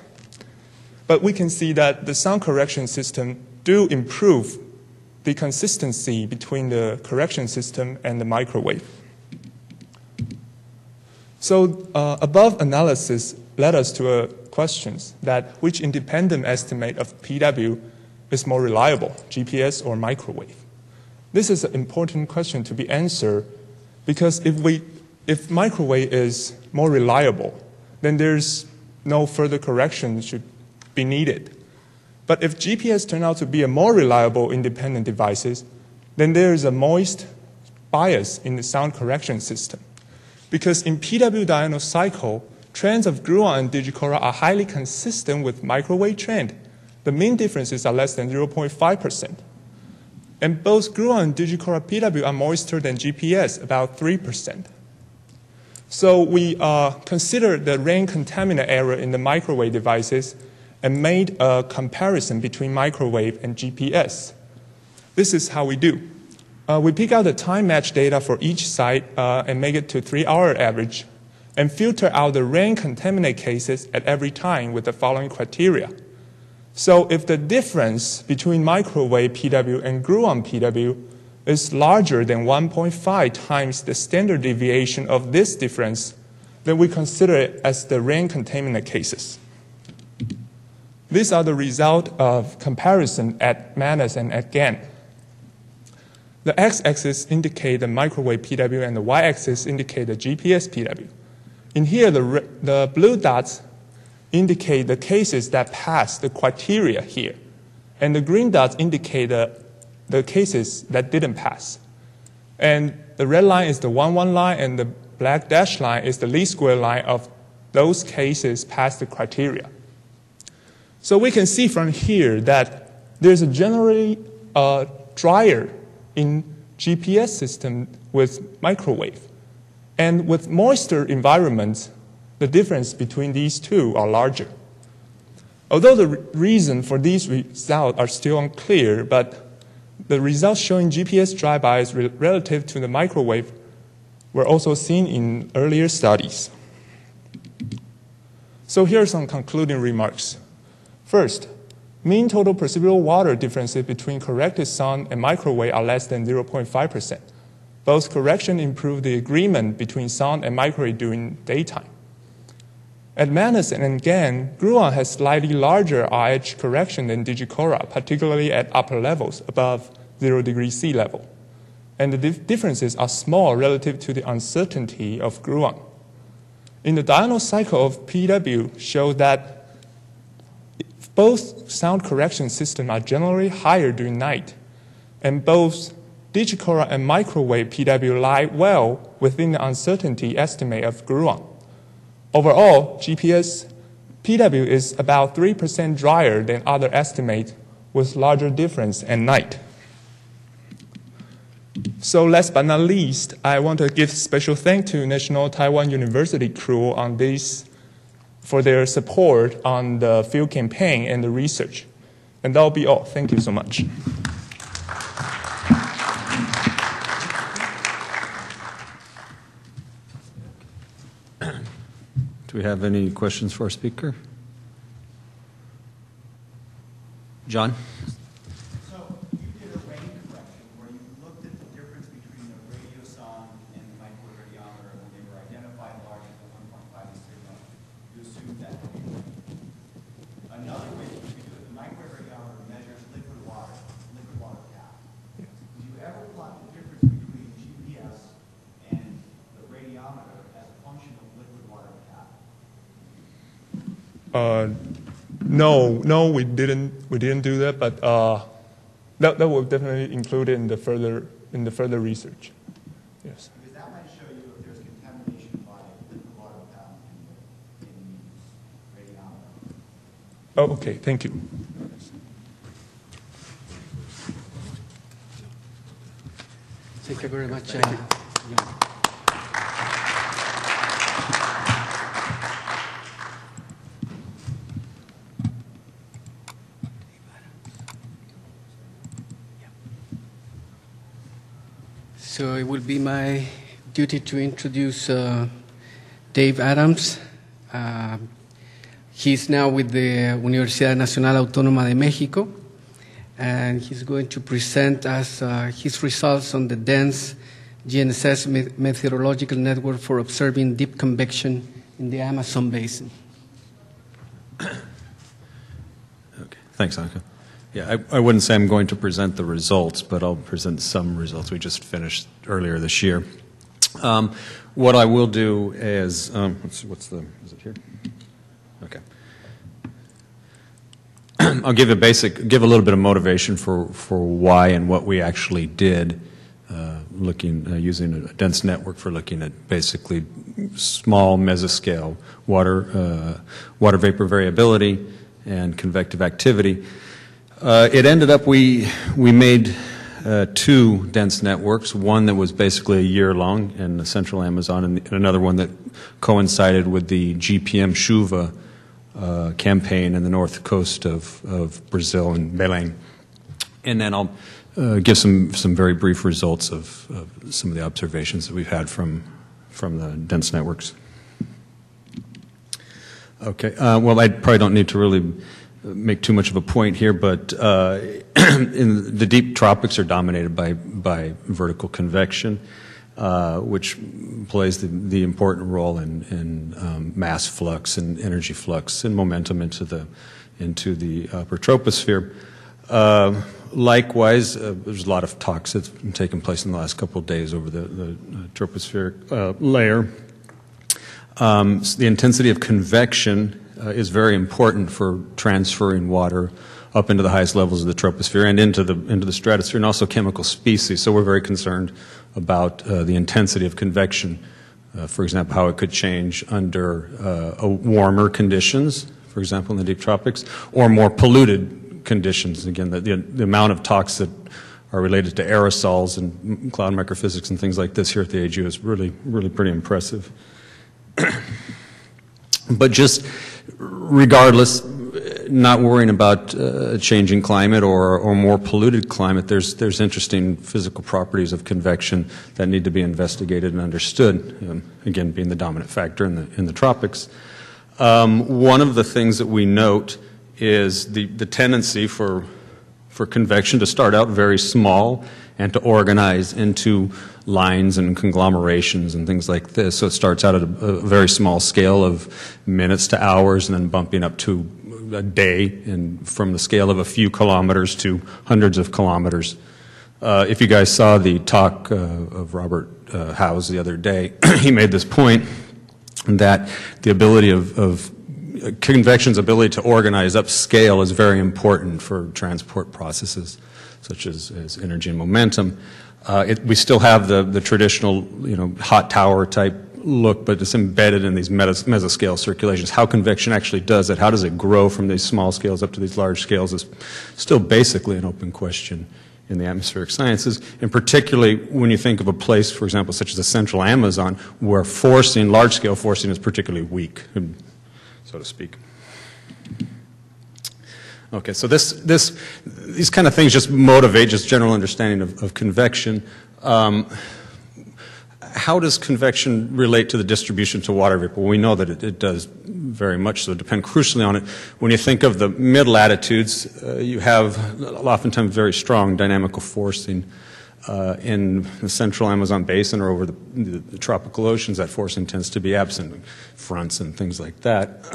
But we can see that the sound correction system do improve the consistency between the correction system and the microwave. So above analysis led us to a question that which independent estimate of PW is more reliable, GPS or microwave? This is an important question to be answered because if microwave is more reliable, then there's no further correction should be needed. But if GPS turn out to be a more reliable independent devices, then there is a moist bias in the sound correction system. Because in PW diurnal cycle, trends of gluon and digicora are highly consistent with microwave trend. The mean differences are less than 0.5%. And both gluon and digicora PW are moister than GPS, about 3%. So we considered the rain contaminant error in the microwave devices and made a comparison between microwave and GPS. This is how we do. We pick out the time-match data for each site and make it to 3-hour average and filter out the rain contaminant cases at every time with the following criteria. So if the difference between microwave PW and gluon PW is larger than 1.5 times the standard deviation of this difference, then we consider it as the rain contaminant cases. These are the result of comparison at MANUS and at GAN. The x-axis indicate the microwave PW and the y-axis indicate the GPS PW. In here, the blue dots indicate the cases that pass the criteria here, and the green dots indicate the cases that didn't pass. And the red line is the 1-1 line, and the black dashed line is the least square line of those cases past the criteria. So we can see from here that there's a generally drier in GPS system with microwave. And with moisture environments, the difference between these two are larger. Although the reason for these results are still unclear, but the results showing GPS dry bias relative to the microwave were also seen in earlier studies. So here are some concluding remarks. First, mean total precipitable water differences between corrected sound and microwave are less than 0.5%. Both correction improve the agreement between sound and microwave during daytime. At MANUS and GAN, gluon has slightly larger RH correction than digicora, particularly at upper levels above 0 degrees C level. And the differences are small relative to the uncertainty of gluon. In the diurnal cycle of PW show that both sound correction systems are generally higher during night, and both digicora and microwave PW lie well within the uncertainty estimate of gluon. Overall, GPS PW is about 3% drier than other estimates with larger difference at night. So last but not least, I want to give special thanks to National Taiwan University crew on this for their support on the field campaign and the research. And that'll be all. Thank you so much. Do we have any questions for our speaker? John? So you did a rain correction where you looked at the difference between the radiosonde and the microradiometer, and they were identified larger than 1.5 sigma. You assumed that to be rain. Another way you could do it, the microradiometer measures liquid water cap. Do you ever plot the difference between GPS and the radiometer as a function of liquid water cap? No, we didn't do that, but that will definitely include it in the further research. Yes. Because that might show you if there's contamination by liquid water cap in the radiometer. Oh, okay. Thank you. Thank you very much. So it will be my duty to introduce Dave Adams. He's now with the Universidad Nacional Autónoma de México, and he's going to present us his results on the dense GNSS meteorological network for observing deep convection in the Amazon basin. Okay. Thanks, Annika. Yeah, I wouldn't say I'm going to present the results, but I'll present some results we just finished earlier this year. What I will do is, is it here? Okay. I'll give a little bit of motivation for why and what we actually did, using a dense network for looking at basically small mesoscale water vapor variability and convective activity. It ended up we made two dense networks, one that was basically a year long in the central Amazon, and another one that coincided with the GPM Chuva campaign in the north coast of Brazil and Belém. And then I'll give some very brief results of some of the observations that we've had from the dense networks. Okay, well, I probably don't need to really make too much of a point here, but in the deep tropics are dominated by vertical convection, which plays the important role in mass flux and energy flux and momentum into the upper troposphere. Likewise, there's a lot of talks that's been taking place in the last couple of days over the tropospheric layer. The intensity of convection is very important for transferring water up into the highest levels of the troposphere and into the stratosphere, and also chemical species. So we're very concerned about the intensity of convection. For example, how it could change under warmer conditions, for example, in the deep tropics, or more polluted conditions. Again, the amount of talks that are related to aerosols and cloud microphysics and things like this here at the AGU is really pretty impressive. But just regardless, not worrying about changing climate or more polluted climate, there's interesting physical properties of convection that need to be investigated and understood, again, being the dominant factor in the tropics. One of the things that we note is the tendency for convection to start out very small and to organize into lines and conglomerations and things like this. So it starts out at a very small scale of minutes to hours and then bumping up to a day, and from the scale of a few kilometers to hundreds of kilometers. If you guys saw the talk of Robert Howes the other day, he made this point that the ability of convection's ability to organize upscale is very important for transport processes such as energy and momentum. We still have the traditional, hot tower type look, but it's embedded in these mesoscale circulations. How convection actually does it, how does it grow from these small scales up to these large scales, is still basically an open question in the atmospheric sciences, and particularly when you think of a place, for example, such as the central Amazon, where large-scale forcing is particularly weak, so to speak. Okay, so these kind of things just motivate just general understanding of convection. How does convection relate to the distribution to water vapor? Well, we know that it does very much so, depend crucially on it. When you think of the mid-latitudes, you have oftentimes very strong dynamical forcing. In the central Amazon basin or over the tropical oceans, that forcing tends to be absent, fronts and things like that.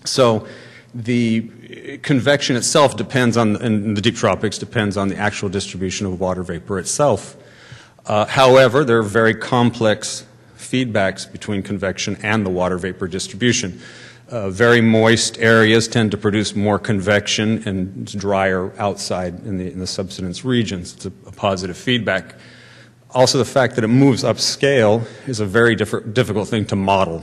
So the convection itself depends on, in the deep tropics, depends on the actual distribution of water vapor itself. However, there are very complex feedbacks between convection and the water vapor distribution. Very moist areas tend to produce more convection, and it's drier outside in the subsidence regions. It's a positive feedback. Also, the fact that it moves upscale is a very difficult thing to model.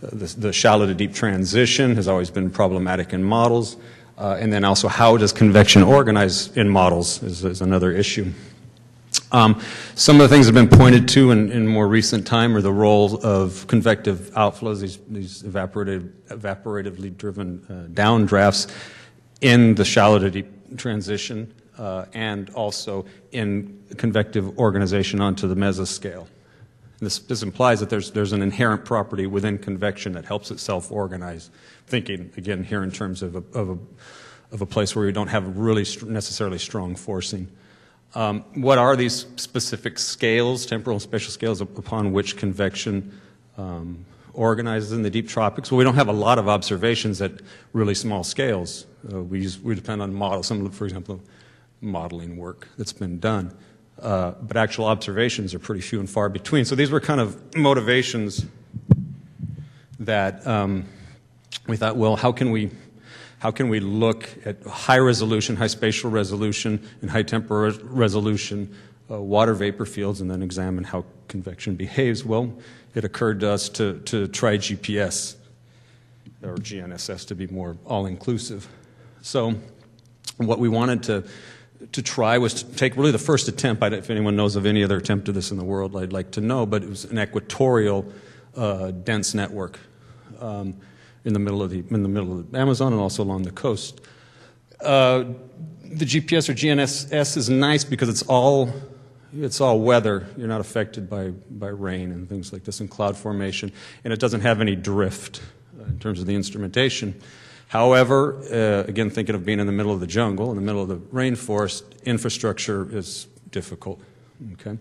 The shallow to deep transition has always been problematic in models. And then also, how does convection organize in models is another issue. Some of the things that have been pointed to in more recent time are the role of convective outflows, these evaporatively driven downdrafts in the shallow to deep transition, and also in convective organization onto the mesoscale. This implies that there's an inherent property within convection that helps itself organize. Thinking again here in terms of a place where you don't have really necessarily strong forcing. What are these specific scales, temporal and spatial scales, upon which convection organized in the deep tropics. Well, we don't have a lot of observations at really small scales. We depend on models, some, for example, modeling work that's been done. But actual observations are pretty few and far between. So these were kind of motivations that we thought, well, how can we look at high resolution, high spatial resolution, and high temperature resolution water vapor fields and then examine how convection behaves? Well, it occurred to us to try GPS, or GNSS to be more all-inclusive. So what we wanted to try was to take really the first attempt. If anyone knows of any other attempt to this in the world, I'd like to know, but it was an equatorial dense network in the middle of the Amazon and also along the coast. The GPS or GNSS is nice because it's all weather. You're not affected by rain and things like this and cloud formation, and it doesn't have any drift in terms of the instrumentation. However, again, thinking of being in the middle of the jungle, in the middle of the rainforest, infrastructure is difficult. Okay.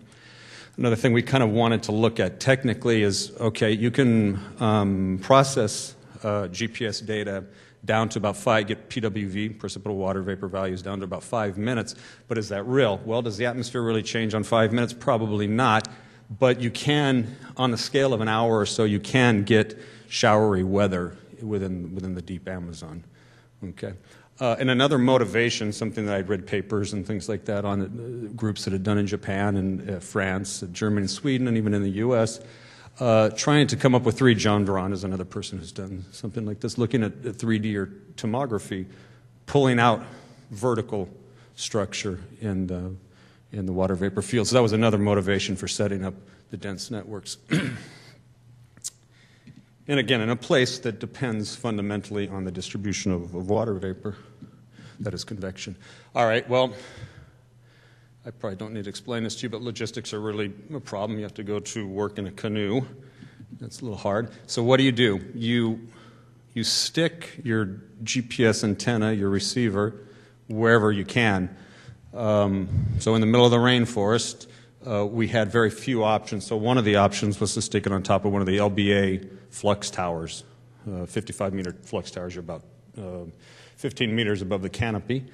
Another thing we kind of wanted to look at technically is, okay, you can process GPS data down to about get PWV, precipitable water vapor values, down to about 5 minutes. But is that real? Well, does the atmosphere really change on 5 minutes? Probably not. But you can, on the scale of an hour or so, you can get showery weather within the deep Amazon. Okay. And another motivation, something that I'd read papers and things like that on groups that had done in Japan and France, Germany and Sweden, and even in the U.S., trying to come up with 3. John Duran is another person who's done something like this, looking at 3D or tomography, pulling out vertical structure in the water vapor field. So that was another motivation for setting up the dense networks. And again, in a place that depends fundamentally on the distribution of water vapor, that is convection. All right, well, I probably don't need to explain this to you, but logistics are really a problem. You have to go to work in a canoe. That's a little hard. So what do? You stick your GPS antenna, your receiver, wherever you can. So in the middle of the rainforest, we had very few options. So one of the options was to stick it on top of one of the LBA flux towers. 55-meter flux towers are about 15 meters above the canopy.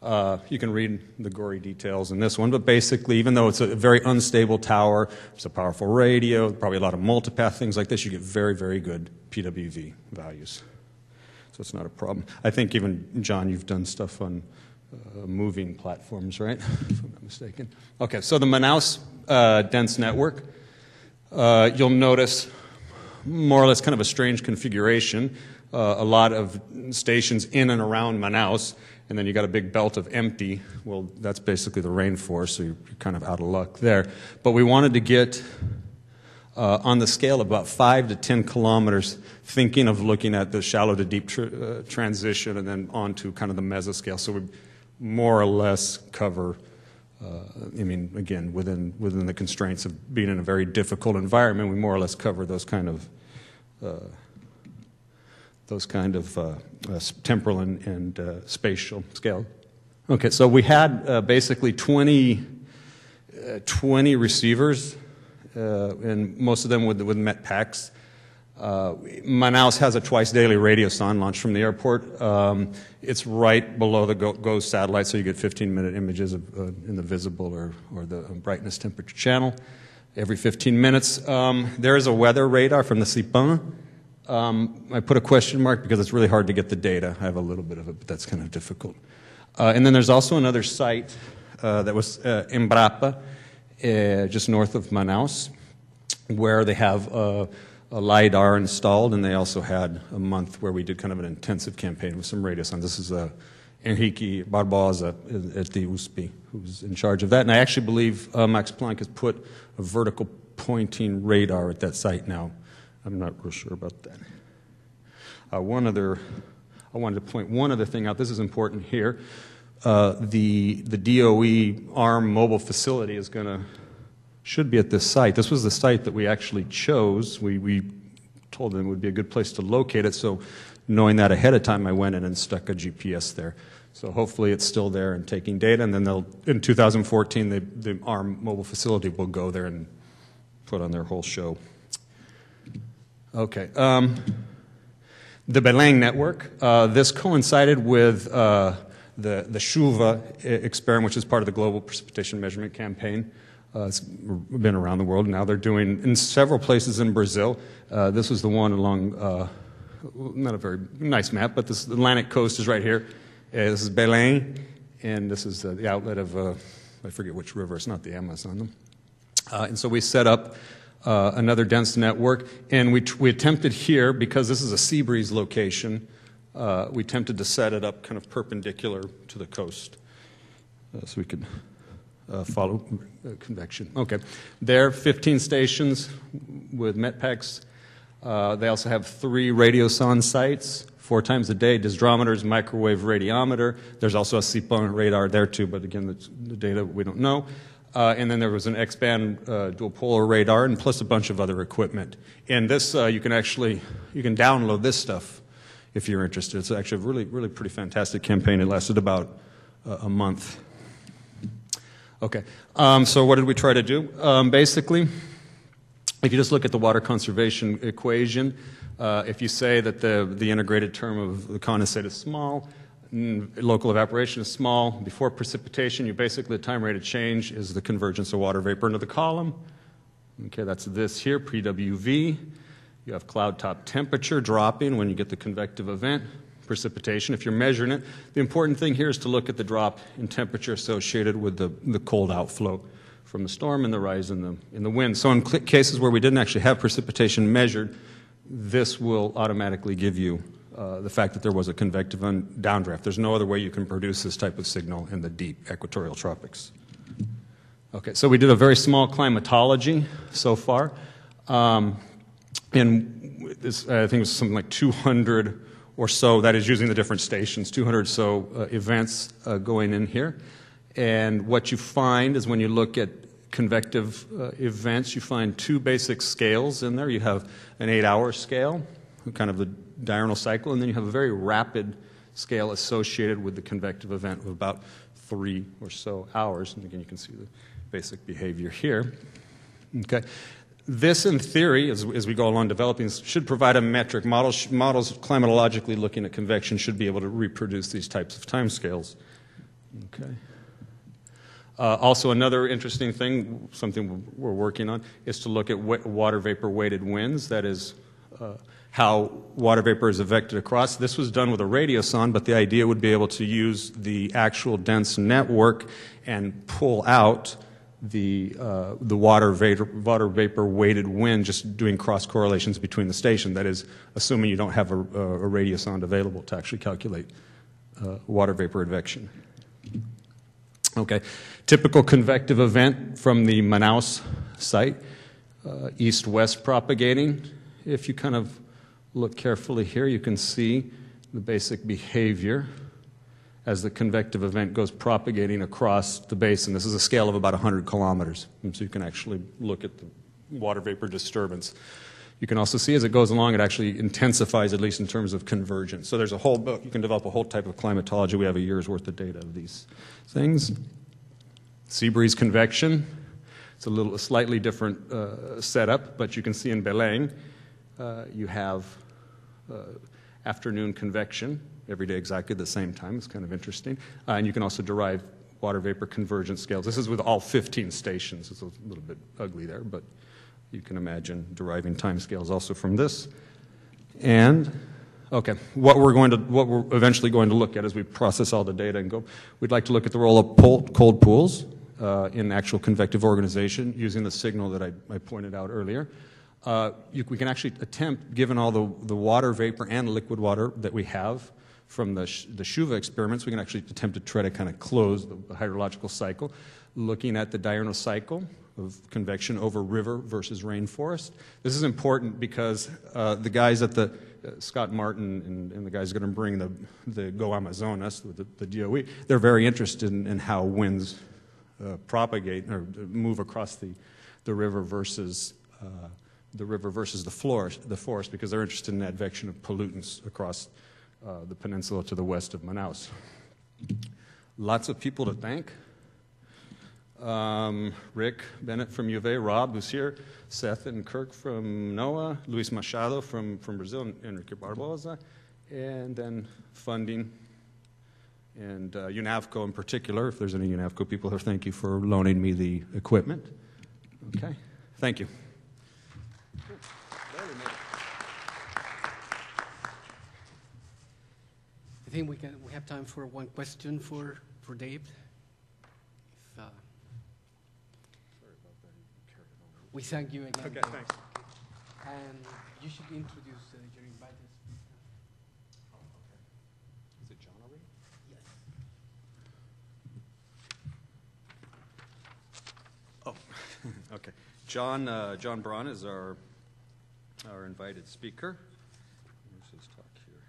You can read the gory details in this one, but basically, even though it's a very unstable tower, it's a powerful radio, probably a lot of multipath, things like this, you get very, very good PWV values. So it's not a problem. I think even, John, you've done stuff on moving platforms, right? If I'm not mistaken. Okay, so the Manaus dense network, you'll notice more or less kind of a strange configuration. A lot of stations in and around Manaus, and then you got a big belt of empty. Well, that's basically the rainforest, so you're kind of out of luck there. But we wanted to get on the scale of about 5 to 10 kilometers, thinking of looking at the shallow to deep transition and then onto kind of the mesoscale. So we more or less cover, I mean, again, within the constraints of being in a very difficult environment, we more or less cover those kind of temporal and spatial scale. Okay, so we had basically 20 receivers, and most of them with MET packs. Manaus has a twice-daily radio sonde launched from the airport. It's right below the GOES satellite, so you get 15-minute images in the visible or the brightness temperature channel every 15 minutes. There is a weather radar from the CIPAN. I put a question mark because it's really hard to get the data. I have a little bit of it, but that's kind of difficult. And then there's also another site that was Embrapa, just north of Manaus, where they have a lidar installed, and they also had a month where we did kind of an intensive campaign with some radio sondes. This is Henrique Barbosa at the USP, who's in charge of that. And I actually believe Max Planck has put a vertical pointing radar at that site now. I'm not real sure about that. I wanted to point one other thing out. This is important here. The DOE ARM mobile facility should be at this site. This was the site that we actually chose. We told them it would be a good place to locate it, so knowing that ahead of time, I went in and stuck a GPS there. So hopefully it's still there and taking data, and then in 2014, the ARM mobile facility will go there and put on their whole show. Okay. The Beleng network. This coincided with the Shuva experiment, which is part of the Global Precipitation Measurement Campaign. It's been around the world. Now they're doing in several places in Brazil. This was the one along, not a very nice map, but this Atlantic coast is right here. This is Belém, and this is the outlet of, I forget which river, it's not the Amazon. And so we set up another dense network, and we attempted here, because this is a sea breeze location, we attempted to set it up kind of perpendicular to the coast so we could follow convection. Okay. There, 15 stations with METPECs. They also have 3 radiosonde sites, 4 times a day, dysdrometers, microwave radiometer. There's also a CPON radar there too, but again, the data we don't know. And then there was an X-band dual polar radar, and plus a bunch of other equipment. And this, you can download this stuff if you're interested. It's actually a really, really pretty fantastic campaign. It lasted about a month. Okay, so what did we try to do? Basically, if you just look at the water conservation equation, if you say that the integrated term of the condensate is small, local evaporation is small, before precipitation, basically the time rate of change is the convergence of water vapor into the column. Okay, that's this here, pre-WV. You have cloud top temperature dropping when you get the convective event. Precipitation, if you're measuring it. The important thing here is to look at the drop in temperature associated with the cold outflow from the storm and the rise in the wind. So in cases where we didn't actually have precipitation measured, this will automatically give you the fact that there was a convective downdraft. There's no other way you can produce this type of signal in the deep equatorial tropics. Okay, so we did a very small climatology so far. And this, I think it was something like 200 or so, that is using the different stations, 200 or so events going in here. And what you find is when you look at convective events, you find 2 basic scales in there. You have an 8-hour scale, kind of the diurnal cycle, and then you have a very rapid scale associated with the convective event of about 3 or so hours. And again, you can see the basic behavior here. Okay. This, in theory, as we go along developing, should provide a metric. Models climatologically looking at convection should be able to reproduce these types of timescales. Okay. Also, another interesting thing, something we're working on, is to look at water vapor weighted winds. That is how water vapor is evected across. This was done with a radiosonde, but the idea would be able to use the actual dense network and pull out the water vapor weighted wind, just doing cross correlations between the station. That is, assuming you don't have a radiosonde available to actually calculate water vapor advection. Okay, typical convective event from the Manaus site, east-west propagating. If you kind of look carefully here, you can see the basic behavior as the convective event goes propagating across the basin. This is a scale of about 100 kilometers, and so you can actually look at the water vapor disturbance. You can also see as it goes along, it actually intensifies, at least in terms of convergence. So there's a whole book. You can develop a whole type of climatology. We have a year's worth of data of these things. Sea breeze convection. It's a slightly different setup, but you can see in Belém, you have afternoon convection every day exactly at the same time. It's kind of interesting. And you can also derive water vapor convergence scales. This is with all 15 stations. It's a little bit ugly there, but you can imagine deriving time scales also from this. And, okay, what we're eventually going to look at as we process all the data and go, we'd like to look at the role of cold pools in actual convective organization using the signal that I pointed out earlier. We can actually attempt, given all the water vapor and liquid water that we have from the Shuva experiments, we can actually attempt to try to kind of close the hydrological cycle, looking at the diurnal cycle of convection over river versus rainforest. This is important because the guys at the Scott Martin and the guys going to bring the Go Amazonas, the DOE, they're very interested in how winds propagate or move across the river versus the forest, because they're interested in the advection of pollutants across the peninsula to the west of Manaus. Lots of people to thank. Rick Bennett from U of A, Rob, who's here, Seth and Kirk from NOAA, Luis Machado from Brazil, and Enrique Barbosa, and then funding. And UNAVCO in particular, if there's any UNAVCO people here, thank you for loaning me the equipment. Okay, thank you. I think we have time for one question for Dave. If, we thank you again. Okay, Dave. thanks. And you should introduce your invited speaker. Is it John already? Yes. Oh, okay. John Braun is our invited speaker. Where's his talk here?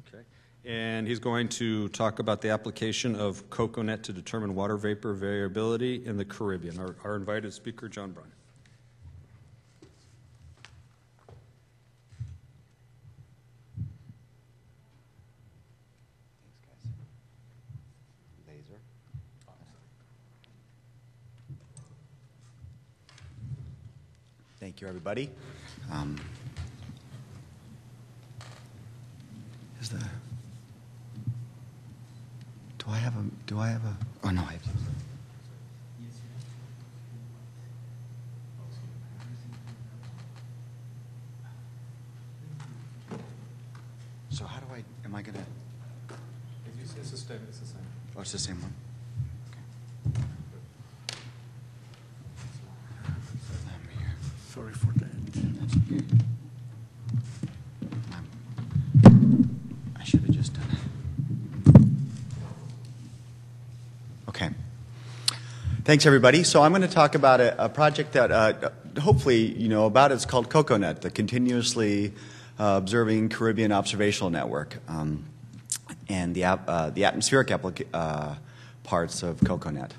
Okay. And he's going to talk about the application of COCONet to determine water vapor variability in the Caribbean. Our invited speaker, John Braun. Thank you, everybody. Do I have a, oh no, I have to. So how do am I going to? It's the same. Oh, it's the same one? Sorry for that. That's okay. I should have just done it. Okay. Thanks, everybody. So I'm going to talk about a project that hopefully you know about. It's called COCONet, the Continuously Observing Caribbean Observational Network, and the atmospheric parts of COCONet.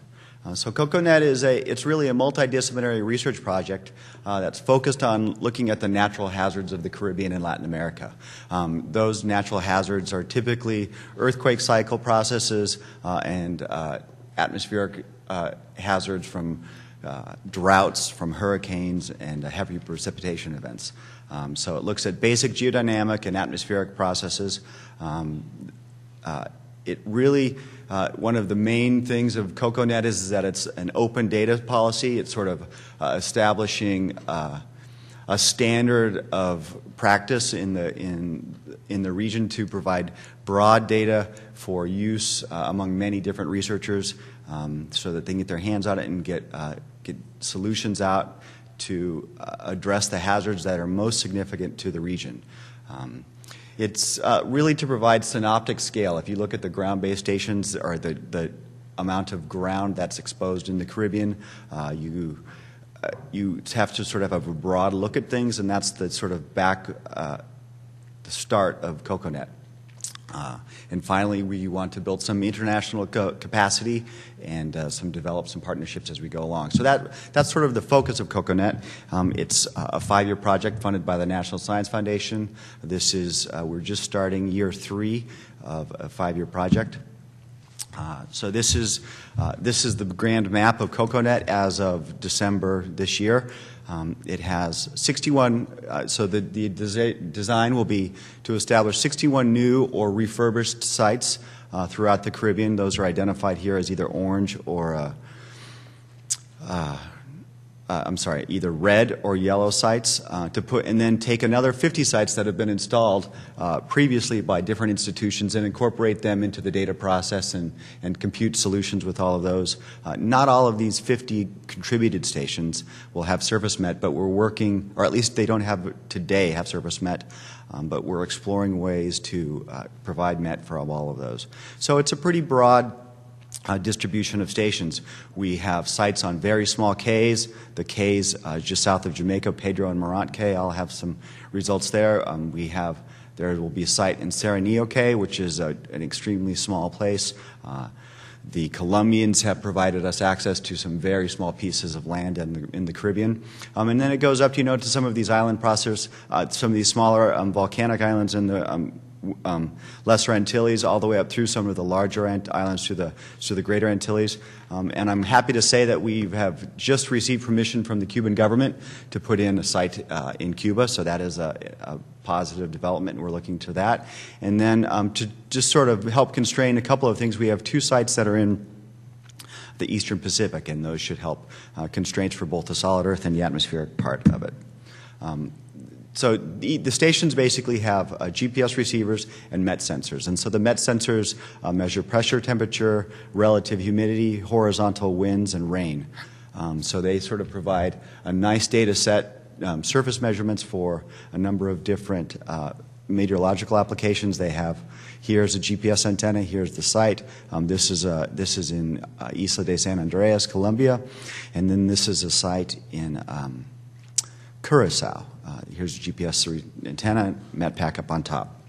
So COCONet it's really a multidisciplinary research project that's focused on looking at the natural hazards of the Caribbean and Latin America. Those natural hazards are typically earthquake cycle processes and atmospheric hazards from droughts, from hurricanes, and heavy precipitation events. So it looks at basic geodynamic and atmospheric processes. It really, one of the main things of COCONet is that it's an open data policy. It's sort of establishing a standard of practice in the region to provide broad data for use among many different researchers, so that they can get their hands on it and get solutions out to address the hazards that are most significant to the region. It's really to provide synoptic scale. If you look at the ground-based stations, or the amount of ground that's exposed in the Caribbean, you have to sort of have a broad look at things, and that's the sort of the start of COCONet. And finally, we want to build some international capacity and develop some partnerships as we go along. So that's sort of the focus of COCONet. It's a 5-year project funded by the National Science Foundation. This is we're just starting year 3 of a 5-year project. So this is the grand map of COCONet as of December this year. It has 61, so the design will be to establish 61 new or refurbished sites throughout the Caribbean. Those are identified here as either orange or, either red or yellow sites and then take another 50 sites that have been installed previously by different institutions and incorporate them into the data process and compute solutions with all of those. Not all of these 50 contributed stations will have surface met, but we're working, or at least they don't have today have surface met, but we're exploring ways to provide met for all of those. So it's a pretty broad distribution of stations. We have sites on very small cays. The cays just south of Jamaica, Pedro and Morant Cay, I'll have some results there. There will be a site in Serenillo Cay, which is an extremely small place. The Colombians have provided us access to some very small pieces of land in the Caribbean. And then it goes up to some of these island processors, some of these smaller volcanic islands in the Lesser Antilles all the way up through some of the larger islands to the Greater Antilles. And I'm happy to say that we have just received permission from the Cuban government to put in a site in Cuba, so that is a positive development, and we're looking to that. And then to just sort of help constrain a couple of things, we have 2 sites that are in the Eastern Pacific, and those should help constraints for both the solid Earth and the atmospheric part of it. So the stations basically have GPS receivers and MET sensors. And so the MET sensors measure pressure, temperature, relative humidity, horizontal winds, and rain. So they sort of provide a nice data set, surface measurements for a number of different meteorological applications. They have, here's a GPS antenna, here's the site. This is in Isla de San Andreas, Colombia. And then this is a site in Curacao. Here's a GPS antenna, MET pack up on top.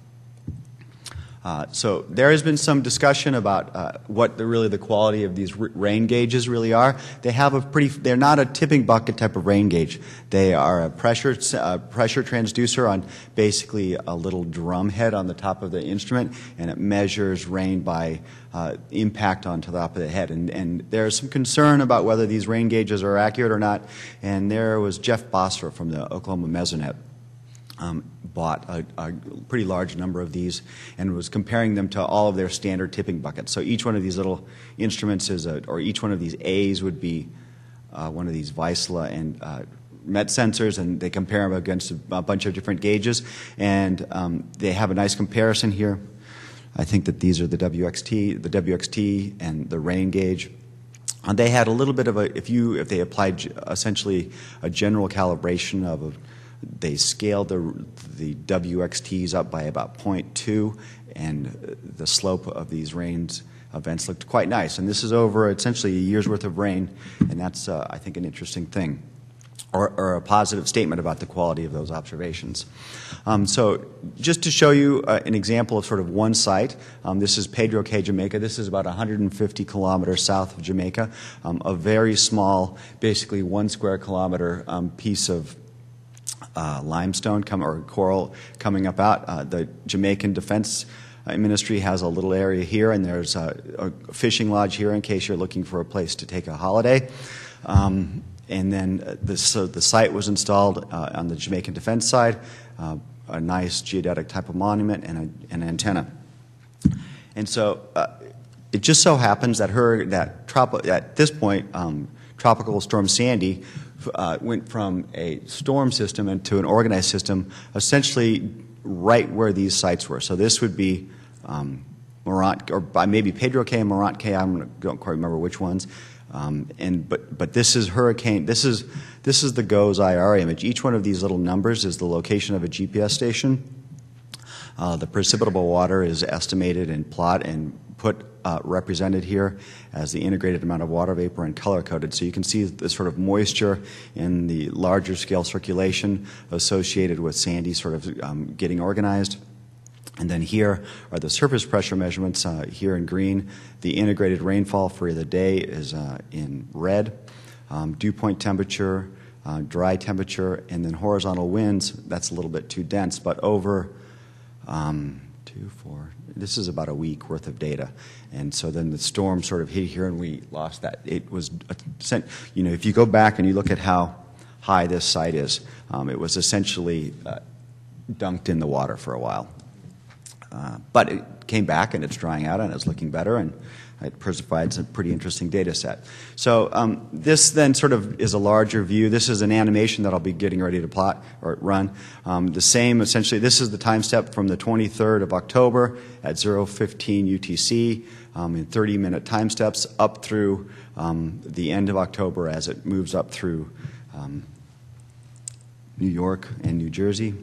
So there has been some discussion about what really the quality of these rain gauges really are. They have they're not a tipping bucket type of rain gauge. They are a pressure transducer on basically a little drum head on the top of the instrument, and it measures rain by impact onto the top of the head. And there's some concern about whether these rain gauges are accurate or not. And there was Jeff Bosser from the Oklahoma Mesonet. Bought a pretty large number of these and was comparing them to all of their standard tipping buckets. So each one of these little instruments or each one of these A's would be one of these Weissla and MET sensors, and they compare them against a bunch of different gauges. And they have a nice comparison here. I think that these are the WXT and the rain gauge. They had a little bit of if they applied essentially a general calibration of they scaled the WXTs up by about 0.2, and the slope of these rain events looked quite nice. And this is over essentially a year's worth of rain, and that's, I think, an interesting thing, or a positive statement about the quality of those observations. So just to show you an example of sort of one site, this is Pedro Cay, Jamaica. This is about 150 kilometers south of Jamaica, a very small, basically 1 square kilometer piece of limestone or coral coming up out. The Jamaican Defense Ministry has a little area here, and there's a fishing lodge here in case you're looking for a place to take a holiday. And then the site was installed on the Jamaican Defense side, a nice geodetic type of monument and an antenna. And so it just so happens that at this point, Tropical Storm Sandy went from a storm system into an organized system essentially right where these sites were. So this would be Morant, or maybe Pedro Cay and Morant Cay, I don't quite remember which ones. But this is hurricane, this is the GOES IR image. Each one of these little numbers is the location of a GPS station. The precipitable water is estimated and represented here as the integrated amount of water vapor and color-coded. So you can see the sort of moisture in the larger scale circulation associated with Sandy sort of getting organized. And then here are the surface pressure measurements here in green. The integrated rainfall for the day is in red. Dew point temperature, dry temperature, and then horizontal winds. That's a little bit too dense, but over 2, 4, this is about a week worth of data. And so then the storm sort of hit here and we lost that. It was, if you go back and you look at how high this site is, it was essentially dunked in the water for a while. But it came back and it's drying out and it's looking better, and it provides a pretty interesting data set. So this then sort of is a larger view. This is an animation that I'll be getting ready to plot or run. The same, essentially, this is the time step from the 23rd of October at 0:15 UTC in 30-minute time steps up through the end of October as it moves up through New York and New Jersey.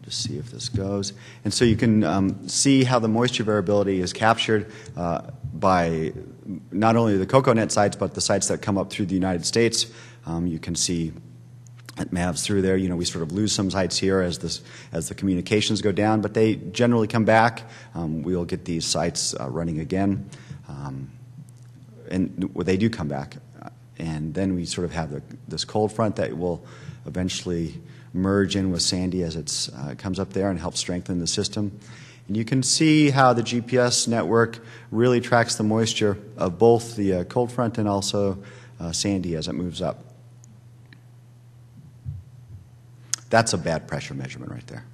Just see if this goes. And so you can see how the moisture variability is captured by not only the COCONet sites, but the sites that come up through the United States. You can see it maps through there. We sort of lose some sites here as the communications go down, but they generally come back. We'll get these sites running again. And they do come back. and then we sort of have this cold front that will eventually merge in with Sandy as it comes up there and help strengthen the system. And you can see how the GPS network really tracks the moisture of both the cold front and also Sandy as it moves up. That's a bad pressure measurement right there.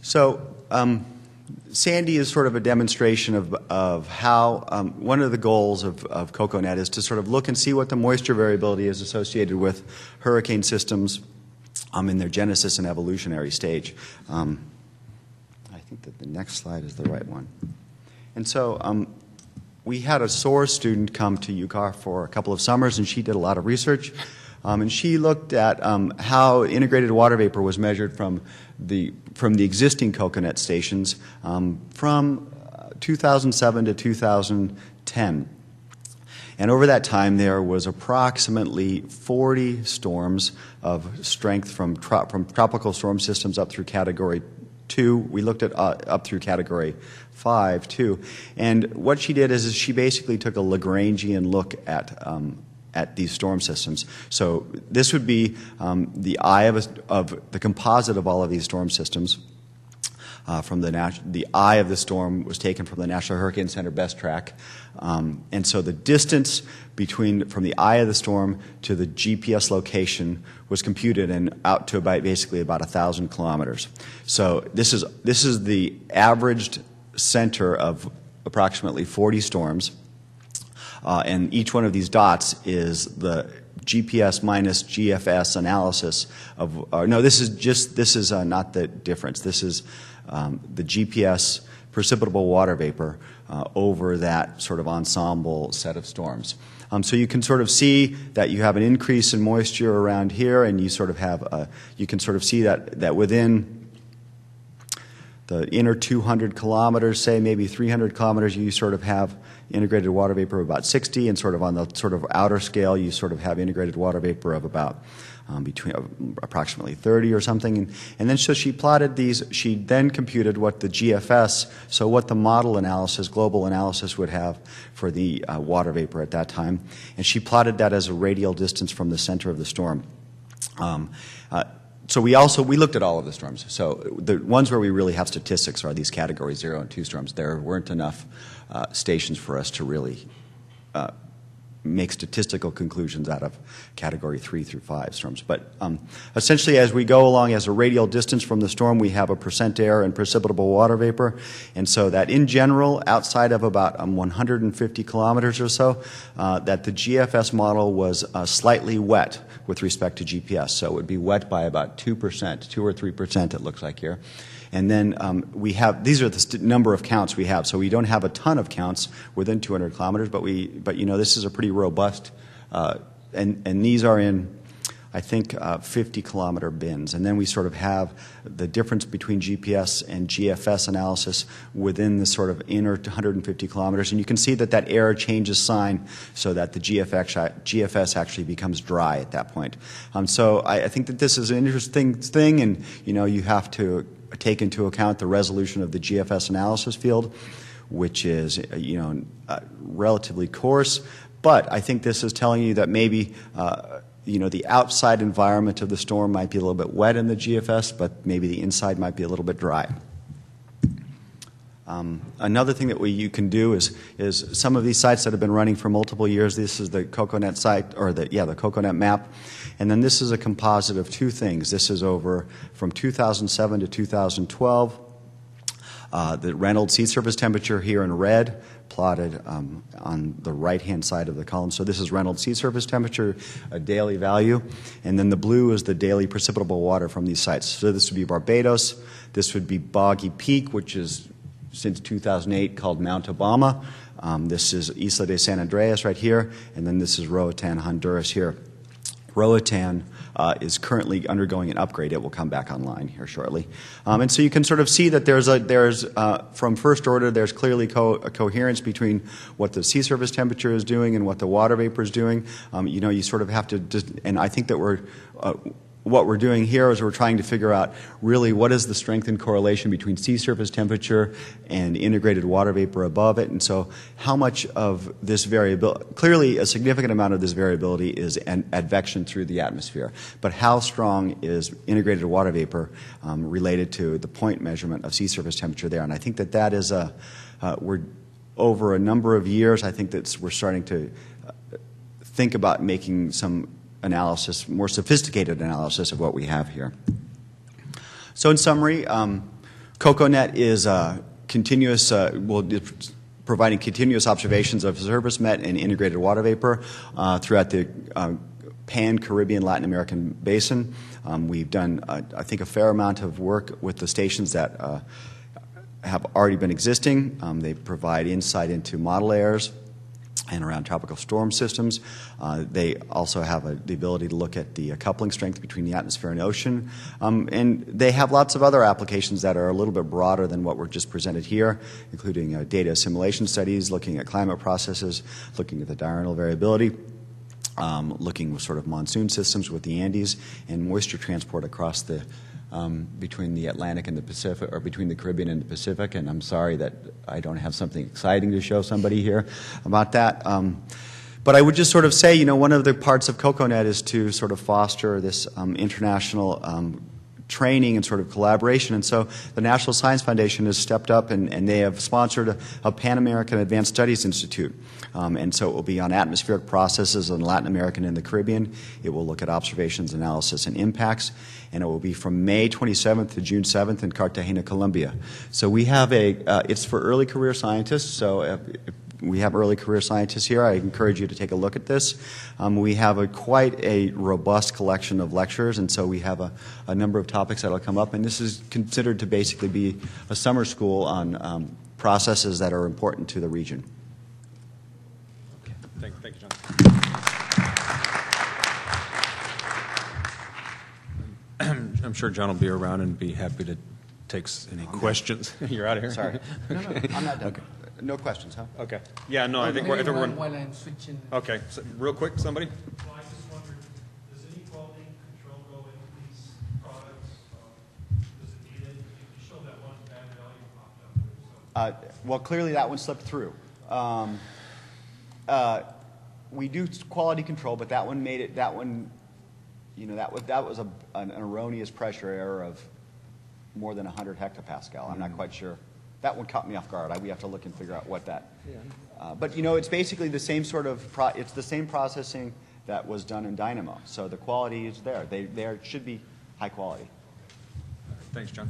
So Sandy is sort of a demonstration of how one of the goals of COCONet is to sort of look and see what the moisture variability is associated with hurricane systems in their genesis and evolutionary stage. I think that the next slide is the right one. And so we had a SOAR student come to UCAR for a couple of summers, and she did a lot of research. And she looked at how integrated water vapor was measured from the existing COCONet stations from 2007 to 2010. And over that time, there was approximately 40 storms of strength from tropical storm systems up through Category 2. We looked at up through Category 5, too. And what she did is she basically took a Lagrangian look at these storm systems. So this would be the eye of the composite of all of these storm systems. The eye of the storm was taken from the National Hurricane Center best track. And so the distance from the eye of the storm to the GPS location was computed and out to basically about 1,000 kilometers. So this is the averaged center of approximately 40 storms. And each one of these dots is the GPS minus GFS analysis of. No, this is not the difference. This is the GPS precipitable water vapor over that sort of ensemble set of storms. So you can sort of see that you have an increase in moisture around here, and you sort of have you can sort of see that within the inner 200 kilometers, say maybe 300 kilometers, you sort of have integrated water vapor of about 60, and sort of on the sort of outer scale, you sort of have integrated water vapor of about between approximately 30 or something. And then so she plotted these, she then computed what the GFS, so what the model analysis, global analysis would have for the water vapor at that time. And she plotted that as a radial distance from the center of the storm. So we looked at all of the storms. So the ones where we really have statistics are these Category 0 and 2 storms. There weren't enough stations for us to really make statistical conclusions out of Category 3 through 5 storms. But essentially, as we go along as a radial distance from the storm, we have a percent air and precipitable water vapor. And so that in general, outside of about 150 kilometers or so, that the GFS model was slightly wet with respect to GPS. So it would be wet by about 2%, 2 or 3% it looks like here. And then we have, these are the number of counts we have. So we don't have a ton of counts within 200 kilometers, but you know, this is a pretty robust, and these are in, I think, 50-kilometer bins. And then we sort of have the difference between GPS and GFS analysis within the sort of inner 150 kilometers. And you can see that that error changes sign so that the GFS actually becomes dry at that point. So I think that this is an interesting thing, and you know, you have to take into account the resolution of the GFS analysis field, which is relatively coarse. But I think this is telling you that maybe the outside environment of the storm might be a little bit wet in the GFS, but maybe the inside might be a little bit dry. Another thing that you can do is some of these sites that have been running for multiple years. This is the COCONet site, or the COCONet map, and then this is a composite of two things. This is over from 2007 to 2012. The Reynolds sea surface temperature here in red, plotted on the right-hand side of the column. So this is Reynolds sea surface temperature, a daily value, and then the blue is the daily precipitable water from these sites. So this would be Barbados. This would be Boggy Peak, which is since 2008 called Mount Obama. This is Isla de San Andreas right here, and then this is Roatan, Honduras here. Roatan is currently undergoing an upgrade. It will come back online here shortly. And so you can sort of see that there's from first order, there's clearly a coherence between what the sea surface temperature is doing and what the water vapor is doing. You know, you sort of have to and I think that what we're doing here is we're trying to figure out really what is the strength and correlation between sea surface temperature and integrated water vapor above it. And so how much of this variability, clearly a significant amount of this variability is advection through the atmosphere. But how strong is integrated water vapor related to the point measurement of sea surface temperature there? And I think that is we're over a number of years, I think that we're starting to think about making some analysis, more sophisticated analysis of what we have here. So in summary, COCONet is continuous, providing continuous observations of surface met and integrated water vapor throughout the pan-Caribbean Latin American basin. We've done, I think, a fair amount of work with the stations that have already been existing. They provide insight into model airs and around tropical storm systems. They also have the ability to look at the coupling strength between the atmosphere and ocean. And they have lots of other applications that are a little bit broader than what were just presented here, including data assimilation studies, looking at climate processes, looking at the diurnal variability, looking at sort of monsoon systems with the Andes, and moisture transport across the between the Atlantic and the Pacific, or between the Caribbean and the Pacific. And I'm sorry that I don't have something exciting to show somebody here about that. But I would just sort of say, you know, one of the parts of COCONet is to sort of foster this international training and sort of collaboration. And so the National Science Foundation has stepped up and they have sponsored a Pan American Advanced Studies Institute. And so it will be on atmospheric processes in Latin America and in the Caribbean. It will look at observations, analysis, and impacts. And it will be from May 27th to June 7th in Cartagena, Colombia. So we have it's for early career scientists. So if we have early career scientists here, I encourage you to take a look at this. We have quite a robust collection of lectures, and so we have a number of topics that will come up. And this is considered to basically be a summer school on processes that are important to the region. Okay. Thank you, John. I'm sure John will be around and be happy to take any questions. You're out of here? Sorry. No, I'm not done. Okay. No questions, huh? Okay. Yeah, no, I think we're... While I'm switching. Okay. So, real quick, somebody? Well, I just wondered, does any quality control go into these products? Does it need it? You showed that one bad value popped up there. So. Well, clearly that one slipped through. We do quality control, but that one made it, that one, you know, that was an erroneous pressure error of more than 100 hectopascal. I'm not quite sure. That one caught me off guard. We have to look and figure out what that. Yeah. But you know, it's basically the same sort of it's the same processing that was done in Dynamo. So the quality is there. They should be high quality. Thanks, John.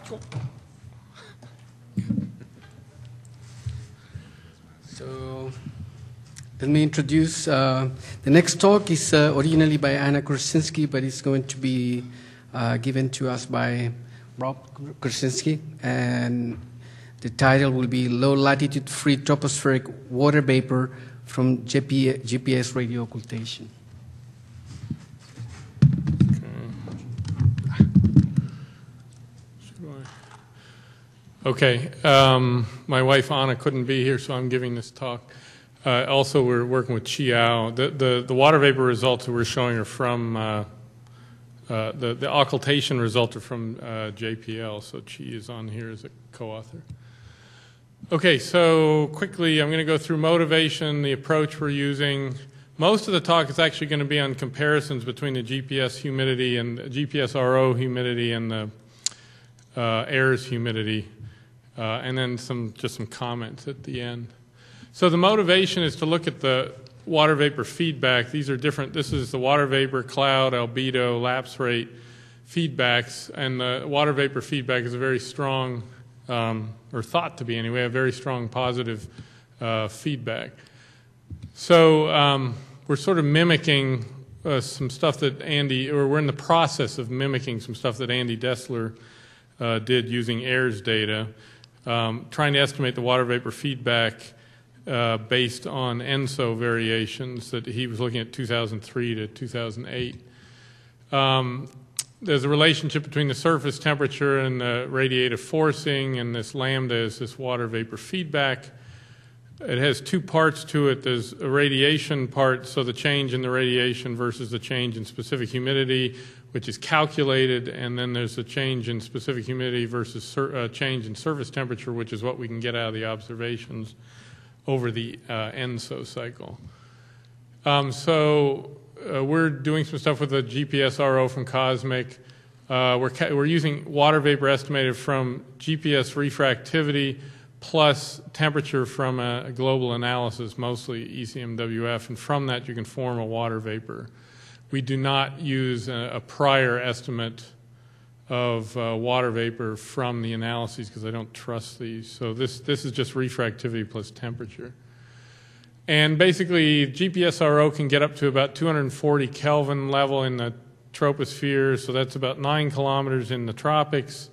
Cool. So let me introduce, the next talk is originally by Anna Kursinski, but it's going to be given to us by Rob Kursinski, and the title will be Low Latitude Free Tropospheric Water Vapor from GPS Radio Occultation. Okay, my wife Anna couldn't be here, so I'm giving this talk. Also, we're working with Chiao. The water vapor results that we're showing are from the occultation results are from JPL. So Chi is on here as a co-author. Okay, so quickly, I'm going to go through motivation, the approach we're using. Most of the talk is actually going to be on comparisons between the GPS humidity and GPS RO humidity and the AIRS humidity, and then just some comments at the end. So the motivation is to look at the water vapor feedback. These are different. This is the water vapor, cloud, albedo, lapse rate feedbacks, and the water vapor feedback is a very strong, or thought to be anyway, a very strong positive feedback. So we're sort of mimicking some stuff that we're in the process of mimicking some stuff that Andy Dessler did using AIRS data. trying to estimate the water vapor feedback based on ENSO variations that he was looking at 2003 to 2008. There's a relationship between the surface temperature and the radiative forcing, and this lambda is this water vapor feedback. It has two parts to it. There's a radiation part, so the change in the radiation versus the change in specific humidity, which is calculated, and then there's a change in specific humidity versus change in surface temperature, which is what we can get out of the observations over the ENSO cycle. We're doing some stuff with the GPS RO from Cosmic. We're using water vapor estimated from GPS refractivity plus temperature from a global analysis, mostly ECMWF, and from that you can form a water vapor. We do not use a prior estimate of water vapor from the analyses because I don't trust these. So this is just refractivity plus temperature. And basically, GPS RO can get up to about 240 Kelvin level in the troposphere, so that's about 9 kilometers in the tropics.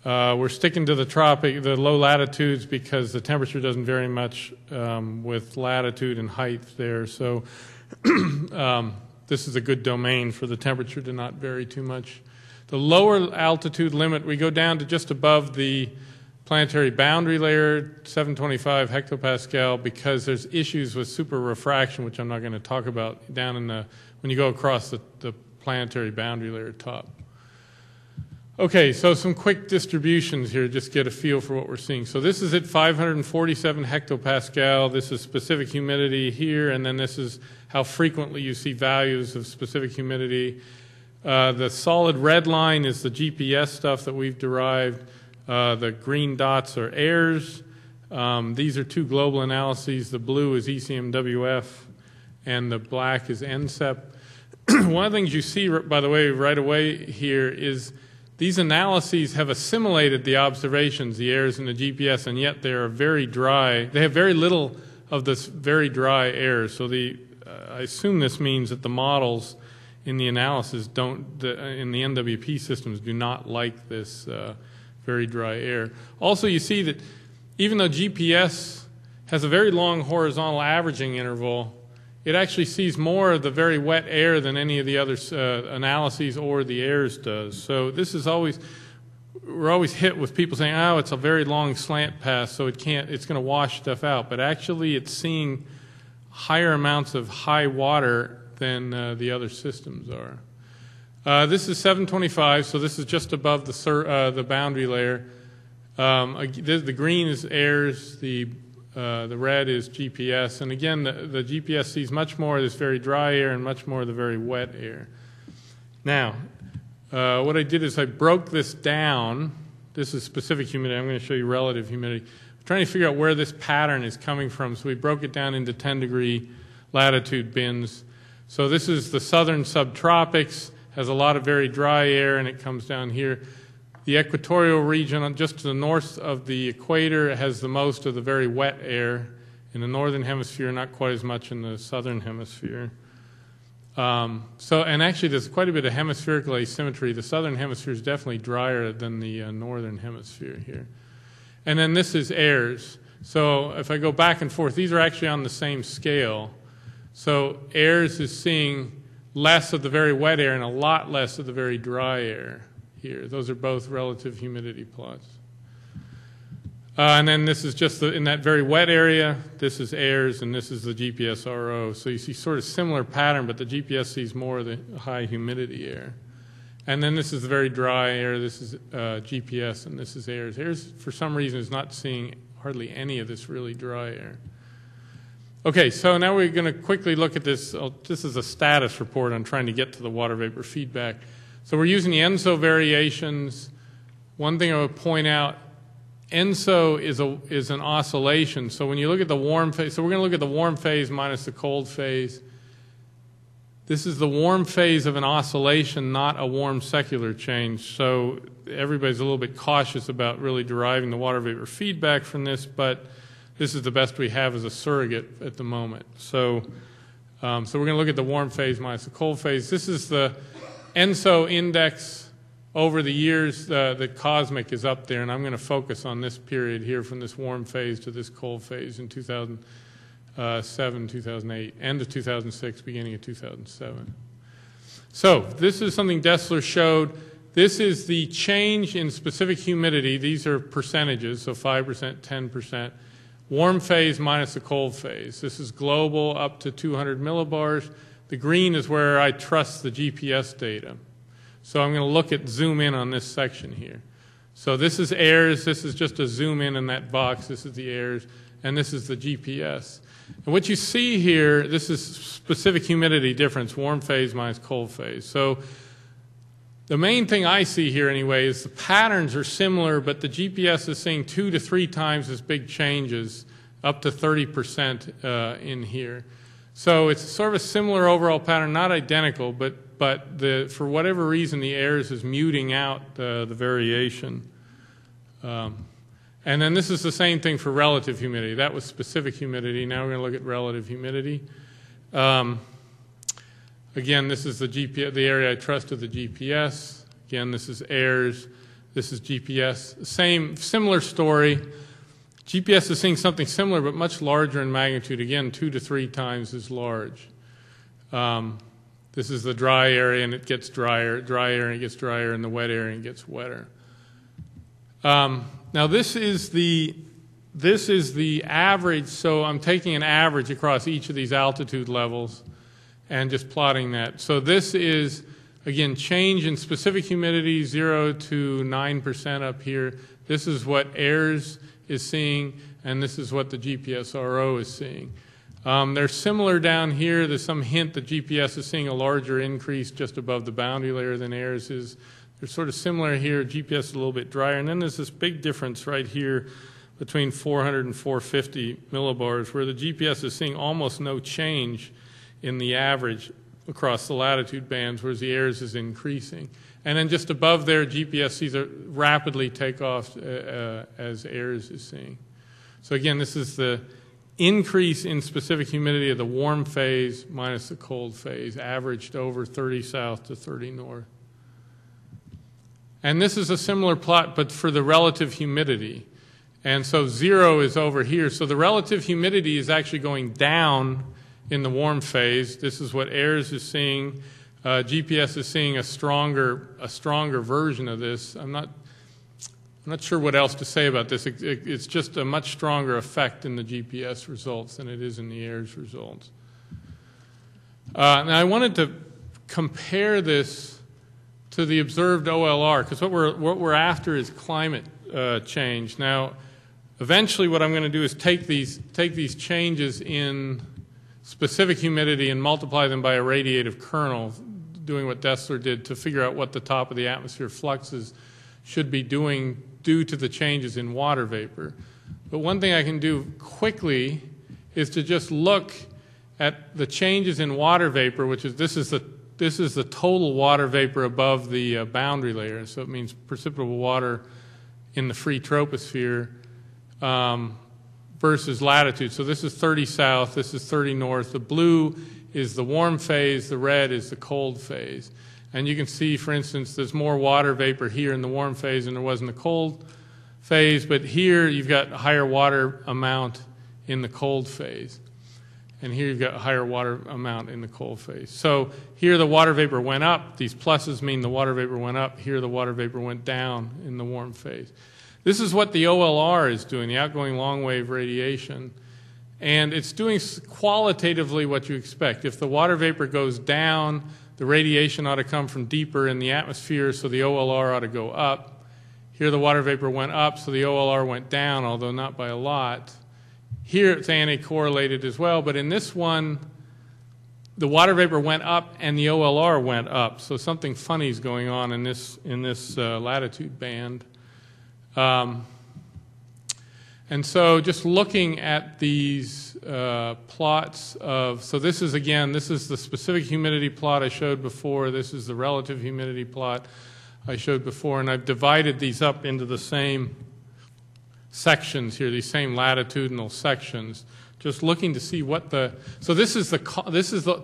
We're sticking to the low latitudes because the temperature doesn't vary much with latitude and height there. So this is a good domain for the temperature to not vary too much. The lower altitude limit, we go down to just above the planetary boundary layer, 725 hectopascal, because there's issues with super refraction, which I'm not going to talk about down in when you go across the planetary boundary layer top. Okay, so some quick distributions here, just get a feel for what we're seeing. So this is at 547 hectopascal. This is specific humidity here, and then this is how frequently you see values of specific humidity. The solid red line is the GPS stuff that we've derived. The green dots are airs. These are two global analyses. The blue is ECMWF, and the black is NCEP. One of the things you see, by the way, right away here is these analyses have assimilated the observations, the airs and the GPS, and yet they are very dry. They have very little of this very dry air. So I assume this means that the models in the analysis in the NWP systems do not like this very dry air. Also, you see that even though GPS has a very long horizontal averaging interval, it actually sees more of the very wet air than any of the other analyses or the airs does. So this is we're always hit with people saying, oh, it's a very long slant path, so it's going to wash stuff out. But actually it's seeing higher amounts of high water than the other systems are. This is 725, so this is just above the boundary layer. The green is airs, the red is GPS, and again, the GPS sees much more of this very dry air and much more of the very wet air. Now, what I did is I broke this down. This is specific humidity. I'm going to show you relative humidity. I'm trying to figure out where this pattern is coming from, so we broke it down into 10-degree latitude bins. So this is the southern subtropics, has a lot of very dry air, and it comes down here. The equatorial region, just to the north of the equator, has the most of the very wet air. In the northern hemisphere, not quite as much in the southern hemisphere. And actually, there's quite a bit of hemispherical asymmetry. The southern hemisphere is definitely drier than the northern hemisphere here. And then this is airs. So if I go back and forth, these are actually on the same scale. So airs is seeing less of the very wet air and a lot less of the very dry air here. Those are both relative humidity plots. And then this is just in that very wet area, this is airs, and this is the GPS RO. So you see sort of similar pattern, but the GPS sees more of the high humidity air. And then this is the very dry air, this is GPS, and this is airs. Airs, for some reason, is not seeing hardly any of this really dry air. Okay, so now we're going to quickly look at this. This is a status report on trying to get to the water vapor feedback. So we're using the ENSO variations. One thing I would point out, ENSO is an oscillation. So when you look at the warm phase, so we're going to look at the warm phase minus the cold phase. This is the warm phase of an oscillation, not a warm secular change. So everybody's a little bit cautious about really deriving the water vapor feedback from this, but this is the best we have as a surrogate at the moment. So we're going to look at the warm phase minus the cold phase. This is the ENSO index over the years, the cosmic is up there, and I'm going to focus on this period here from this warm phase to this cold phase in 2007, 2008, end of 2006, beginning of 2007. So this is something Dessler showed. This is the change in specific humidity. These are percentages, so 5%, 10%. Warm phase minus the cold phase. This is global up to 200 millibars. The green is where I trust the GPS data. So I'm going to zoom in on this section here. So this is airs. This is just a zoom in that box. This is the airs, and this is the GPS. And what you see here, this is specific humidity difference, warm phase minus cold phase. So the main thing I see here anyway is the patterns are similar, but the GPS is seeing 2 to 3 times as big changes, up to 30% in here. So it's sort of a similar overall pattern, not identical, but for whatever reason the airs is muting out the variation. And then this is the same thing for relative humidity. That was specific humidity. Now we're going to look at relative humidity. Again, this is the area I trust of the GPS. Again, this is airs. This is GPS. Similar story. GPS is seeing something similar, but much larger in magnitude. Again, 2 to 3 times as large. This is the dry area, and it gets drier. Dry area, and it gets drier, and the wet area, and it gets wetter. Now this is the average. So I'm taking an average across each of these altitude levels and just plotting that. So this is, again, change in specific humidity, 0 to 9% up here. This is what airs is seeing, and this is what the GPS-RO is seeing. They're similar down here. There's some hint that GPS is seeing a larger increase just above the boundary layer than airs is. They're sort of similar here. GPS is a little bit drier. And then there's this big difference right here between 400 and 450 millibars, where the GPS is seeing almost no change in the average across the latitude bands, whereas the airs is increasing. And then just above there, GPS sees a rapidly take off as airs is seeing. So again, this is the increase in specific humidity of the warm phase minus the cold phase, averaged over 30 south to 30 north. And this is a similar plot, but for the relative humidity. And so 0 is over here. So the relative humidity is actually going down in the warm phase. This is what airs is seeing. GPS is seeing a stronger version of this. I'm not sure what else to say about this. It's just a much stronger effect in the GPS results than it is in the airs results. Now I wanted to compare this to the observed OLR, because what we're after is climate change. Now, eventually, what I'm going to do is take these changes in specific humidity and multiply them by a radiative kernel, doing what Dessler did to figure out what the top of the atmosphere fluxes should be doing due to the changes in water vapor. But one thing I can do quickly is to just look at the changes in water vapor, which is this is the total water vapor above the boundary layer. So it means precipitable water in the free troposphere versus latitude. So this is 30 south, this is 30 north. The blue is the warm phase, the red is the cold phase. And you can see, for instance, there's more water vapor here in the warm phase than there was in the cold phase, but here you've got a higher water amount in the cold phase. And here you've got a higher water amount in the cold phase. So here the water vapor went up. These pluses mean the water vapor went up. Here the water vapor went down in the warm phase. This is what the OLR is doing, the outgoing long wave radiation. And it's doing qualitatively what you expect. If the water vapor goes down, the radiation ought to come from deeper in the atmosphere, so the OLR ought to go up. Here the water vapor went up, so the OLR went down, although not by a lot. Here it's anti-correlated as well, but in this one, the water vapor went up and the OLR went up. So something funny is going on in this latitude band. And so just looking at these plots of, so this is the specific humidity plot I showed before. This is the relative humidity plot I showed before, and I've divided these up into the same sections here, these same latitudinal sections, just looking to see what so this is the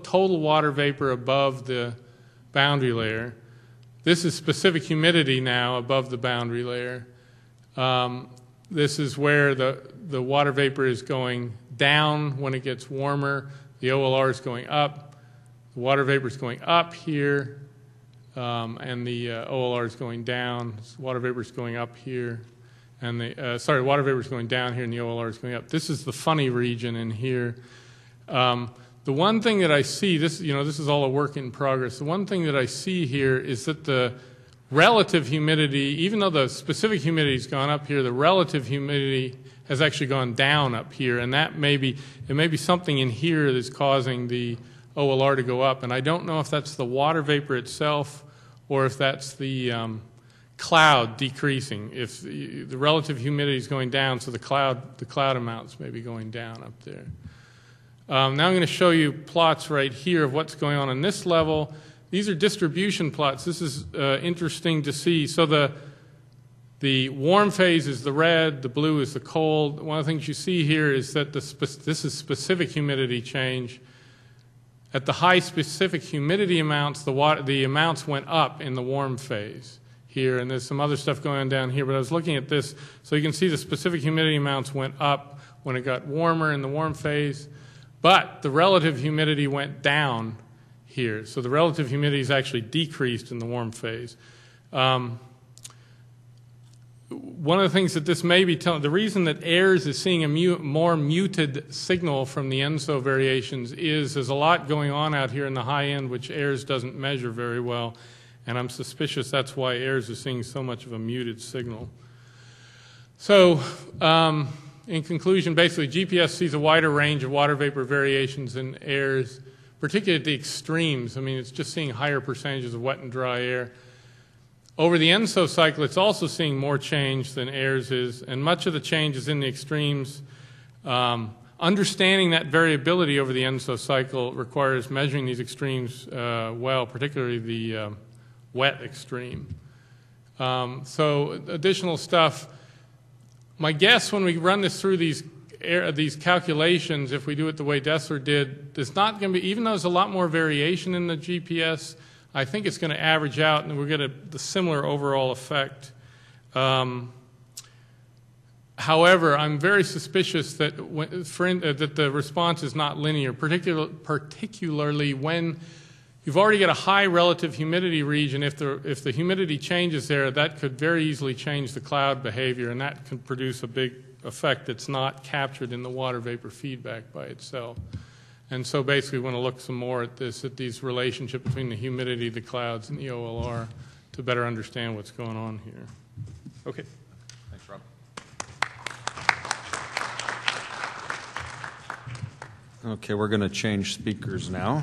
total water vapor above the boundary layer. This is specific humidity now above the boundary layer. This is where the water vapor is going down when it gets warmer. The OLR is going up. The water vapor is going up here, and the OLR is going down. Water vapor is going up here, and the water vapor is going down here, and the OLR is going up. This is the funny region in here. The one thing that I see, this is all a work in progress. The one thing that I see here is that the relative humidity, even though the specific humidity has gone up here, the relative humidity has actually gone down up here, and it may be something in here that's causing the OLR to go up. And I don't know if that's the water vapor itself or if that's the cloud decreasing. If the relative humidity is going down, so the cloud amounts may be going down up there. Now I'm going to show you plots right here of what's going on this level. These are distribution plots. This is interesting to see. So the warm phase is the red, the blue is the cold. One of the things you see here is that this is specific humidity change. At the high specific humidity amounts, the amounts went up in the warm phase here, and there's some other stuff going on down here, but I was looking at this, so you can see the specific humidity amounts went up when it got warmer in the warm phase. But the relative humidity went down here. So the relative humidity is actually decreased in the warm phase. One of the things that this may be telling, the reason that AIRS is seeing a more muted signal from the ENSO variations is there's a lot going on out here in the high end which AIRS doesn't measure very well. And I'm suspicious that's why AIRS is seeing so much of a muted signal. So, in conclusion, basically, GPS sees a wider range of water vapor variations than AIRS, particularly at the extremes. I mean, it's just seeing higher percentages of wet and dry air. Over the ENSO cycle, it's also seeing more change than AIRS is, and much of the change is in the extremes. Understanding that variability over the ENSO cycle requires measuring these extremes well, particularly the wet extreme. So additional stuff. My guess when we run this through these calculations, if we do it the way Dessler did, there's not going to be, even though there's a lot more variation in the GPS, I think it's going to average out and we'll get the similar overall effect. However, I'm very suspicious that, that the response is not linear, particularly when you've already got a high relative humidity region. If the humidity changes there, that could very easily change the cloud behavior, and that can produce a big effect that's not captured in the water vapor feedback by itself. And so basically we want to look some more at these relationship between the humidity, the clouds, and the OLR to better understand what's going on here. Okay. Thanks, Rob. Okay, we're going to change speakers now.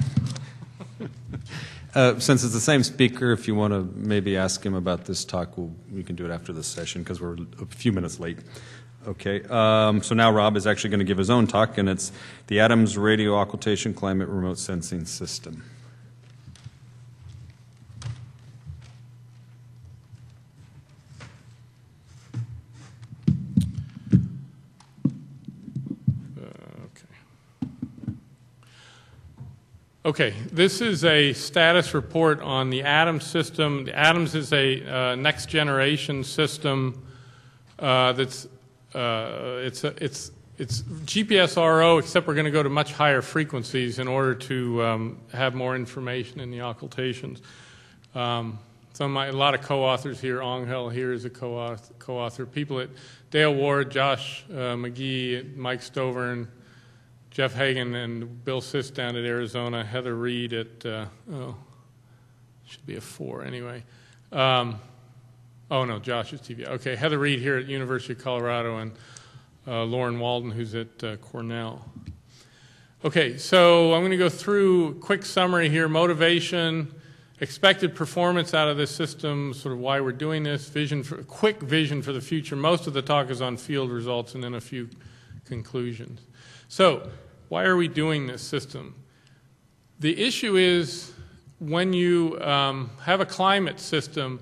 Since it's the same speaker, if you want to maybe ask him about this talk, we can do it after this session because we're a few minutes late. Okay, so now Rob is actually going to give his own talk, and it's the Adams Radio Occultation Climate Remote Sensing System. Okay, this is a status report on the ADAMS system. The ADAMS is a next generation system it's GPS RO, except we're going to go to much higher frequencies in order to have more information in the occultations. A lot of co-authors here. Angel here is a co-author. People at Dale Ward, Josh McGee, Mike Stovern, Jeff Hagan and Bill Siss down at Arizona, Heather Reed at, should be a 4 anyway. Oh no, Josh is TV. Okay, Heather Reed here at University of Colorado and Lauren Walden who's at Cornell. Okay, so I'm going to go through a quick summary here. Motivation, expected performance out of this system, sort of why we're doing this, quick vision for the future. Most of the talk is on field results and then a few conclusions. So, why are we doing this system? The issue is when you have a climate system,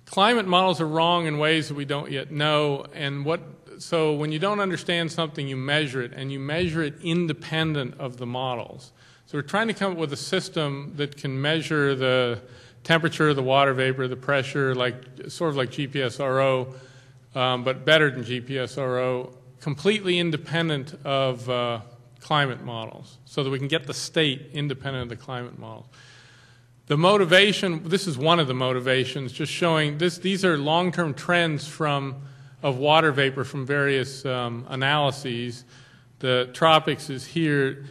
climate models are wrong in ways that we don't yet know. And so when you don't understand something, you measure it, and you measure it independent of the models. So we're trying to come up with a system that can measure the temperature, the water vapor, the pressure, sort of like GPSRO, but better than GPSRO, completely independent of climate models, so that we can get the state independent of the climate models. The motivation, this is one of the motivations, just showing these are long-term trends of water vapor from various analyses. The tropics is here.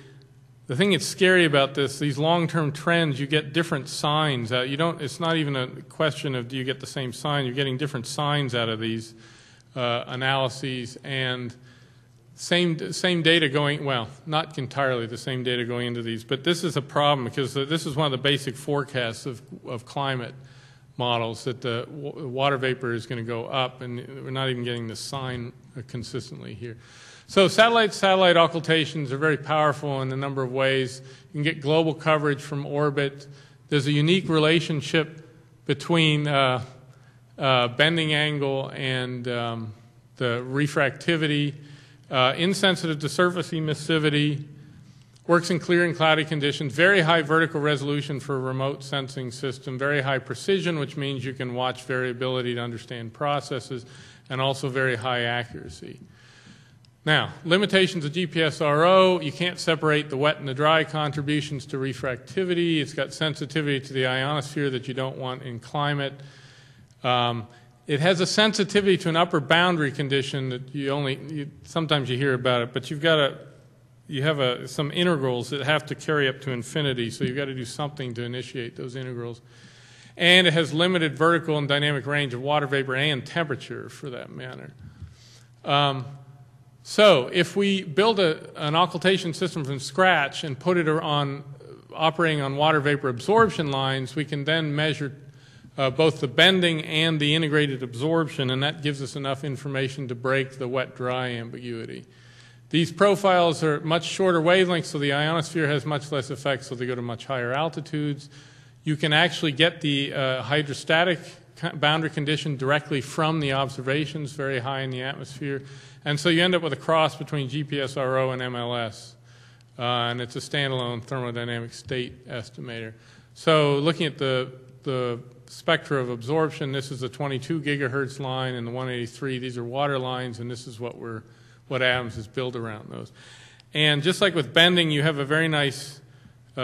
The thing that's scary about these long-term trends, you get different signs out. It's not even a question of do you get the same sign, you're getting different signs out of these analyses, and same data going, well, not entirely the same data going into these, but this is a problem because this is one of the basic forecasts of climate models, that the water vapor is going to go up, and we're not even getting the sign consistently here. So satellite occultations are very powerful in a number of ways. You can get global coverage from orbit. There's a unique relationship between bending angle and the refractivity. Insensitive to surface emissivity, works in clear and cloudy conditions, very high vertical resolution for a remote sensing system, very high precision, which means you can watch variability to understand processes, and also very high accuracy. Now, limitations of GPSRO, you can't separate the wet and the dry contributions to refractivity. It's got sensitivity to the ionosphere that you don't want in climate. It has a sensitivity to an upper boundary condition that sometimes you hear about it, but you have some integrals that have to carry up to infinity, so you've got to do something to initiate those integrals. And it has limited vertical and dynamic range of water vapor and temperature, for that matter. So if we build an occultation system from scratch and put it operating on water vapor absorption lines, we can then measure both the bending and the integrated absorption, and that gives us enough information to break the wet-dry ambiguity. These profiles are much shorter wavelengths, so the ionosphere has much less effect, so they go to much higher altitudes. You can actually get the hydrostatic boundary condition directly from the observations, very high in the atmosphere. And so you end up with a cross between GPSRO and MLS, and it's a standalone thermodynamic state estimator. So looking at the spectra of absorption, this is the 22 gigahertz line and the 183. These are water lines, and this is what ATOMS is built around those. And just like with bending, you have a very nice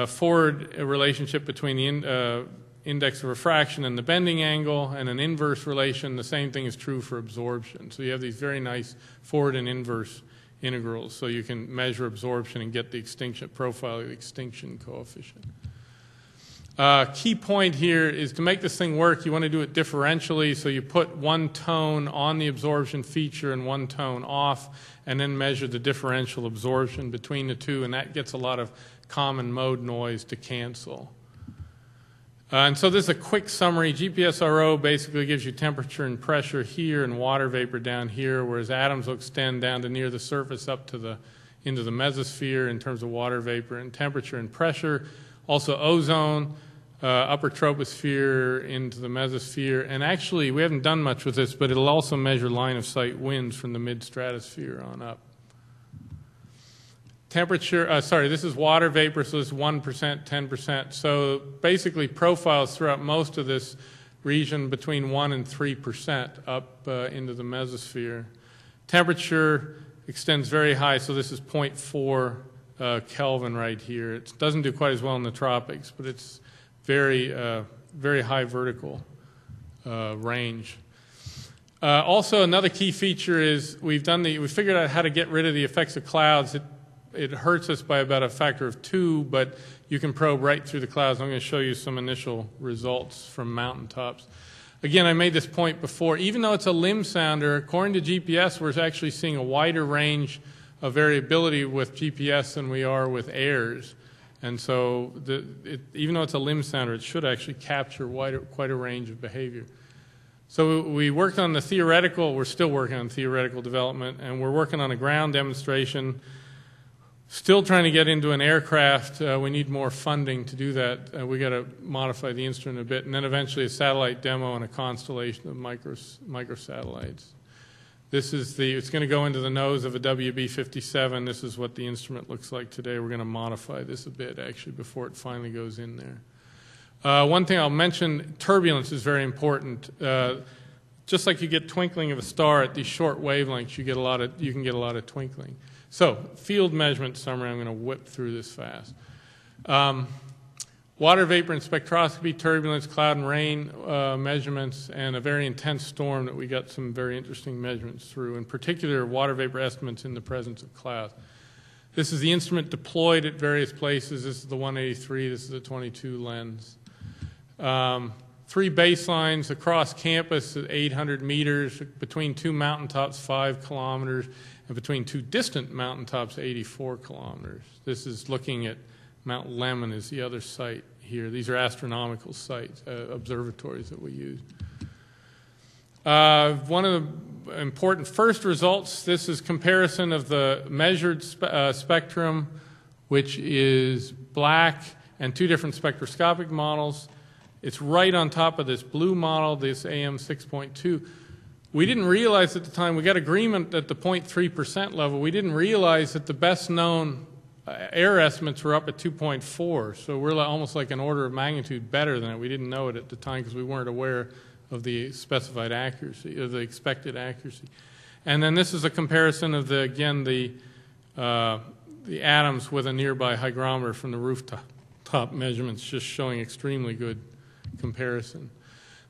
forward relationship between the index of refraction and the bending angle, and an inverse relation. The same thing is true for absorption. So you have these very nice forward and inverse integrals, so you can measure absorption and get the extinction profile of the extinction coefficient. Key point here is to make this thing work, you want to do it differentially, so you put one tone on the absorption feature and one tone off, and then measure the differential absorption between the two, and that gets a lot of common mode noise to cancel. And so this is a quick summary. GPSRO basically gives you temperature and pressure here and water vapor down here, whereas ATOMS will extend down to near the surface up to into the mesosphere in terms of water vapor and temperature and pressure. Also ozone, upper troposphere into the mesosphere. And actually, we haven't done much with this, but it'll also measure line-of-sight winds from the mid-stratosphere on up. Temperature, this is water vapor, so this is 1%, 10%. So basically profiles throughout most of this region between 1 and 3% up into the mesosphere. Temperature extends very high, so this is 0.4 Kelvin right here. It doesn't do quite as well in the tropics, but it's very high vertical range. Also, another key feature is we figured out how to get rid of the effects of clouds. It hurts us by about a factor of 2, but you can probe right through the clouds. I'm going to show you some initial results from mountaintops. Again, I made this point before. Even though it's a limb sounder, according to GPS, we're actually seeing a wider range of variability with GPS than we are with airs. And so even though it's a limb sounder, it should actually capture quite a range of behavior. So we worked on the theoretical. We're still working on theoretical development, and we're working on a ground demonstration. Still trying to get into an aircraft. We need more funding to do that. We got to modify the instrument a bit, and then eventually a satellite demo and a constellation of microsatellites. It's going to go into the nose of a WB-57. This is what the instrument looks like today. We're going to modify this a bit, actually, before it finally goes in there. One thing I'll mention, turbulence is very important. Just like you get twinkling of a star at these short wavelengths, you can get a lot of twinkling. So, field measurement summary, I'm going to whip through this fast. Water vapor and spectroscopy, turbulence, cloud and rain measurements, and a very intense storm that we got some very interesting measurements through, in particular water vapor estimates in the presence of clouds. This is the instrument deployed at various places. This is the 183, this is the 22 lens. 3 baselines across campus at 800 meters, between 2 mountaintops 5 kilometers, and between 2 distant mountaintops 84 kilometers. This is looking at Mount Lemmon is the other site here. These are astronomical sites, observatories that we use. One of the important first results, this is comparison of the measured spectrum, which is black, and 2 different spectroscopic models. It's right on top of this blue model, this AM 6.2. We didn't realize at the time, we got agreement at the 0.3% level, we didn't realize that the best known error estimates were up at 2.4, so we're almost like an order of magnitude better than it. We didn't know it at the time because we weren't aware of the specified accuracy, of the expected accuracy. And then this is a comparison of the atoms with a nearby hygrometer from the rooftop measurements, just showing extremely good comparison.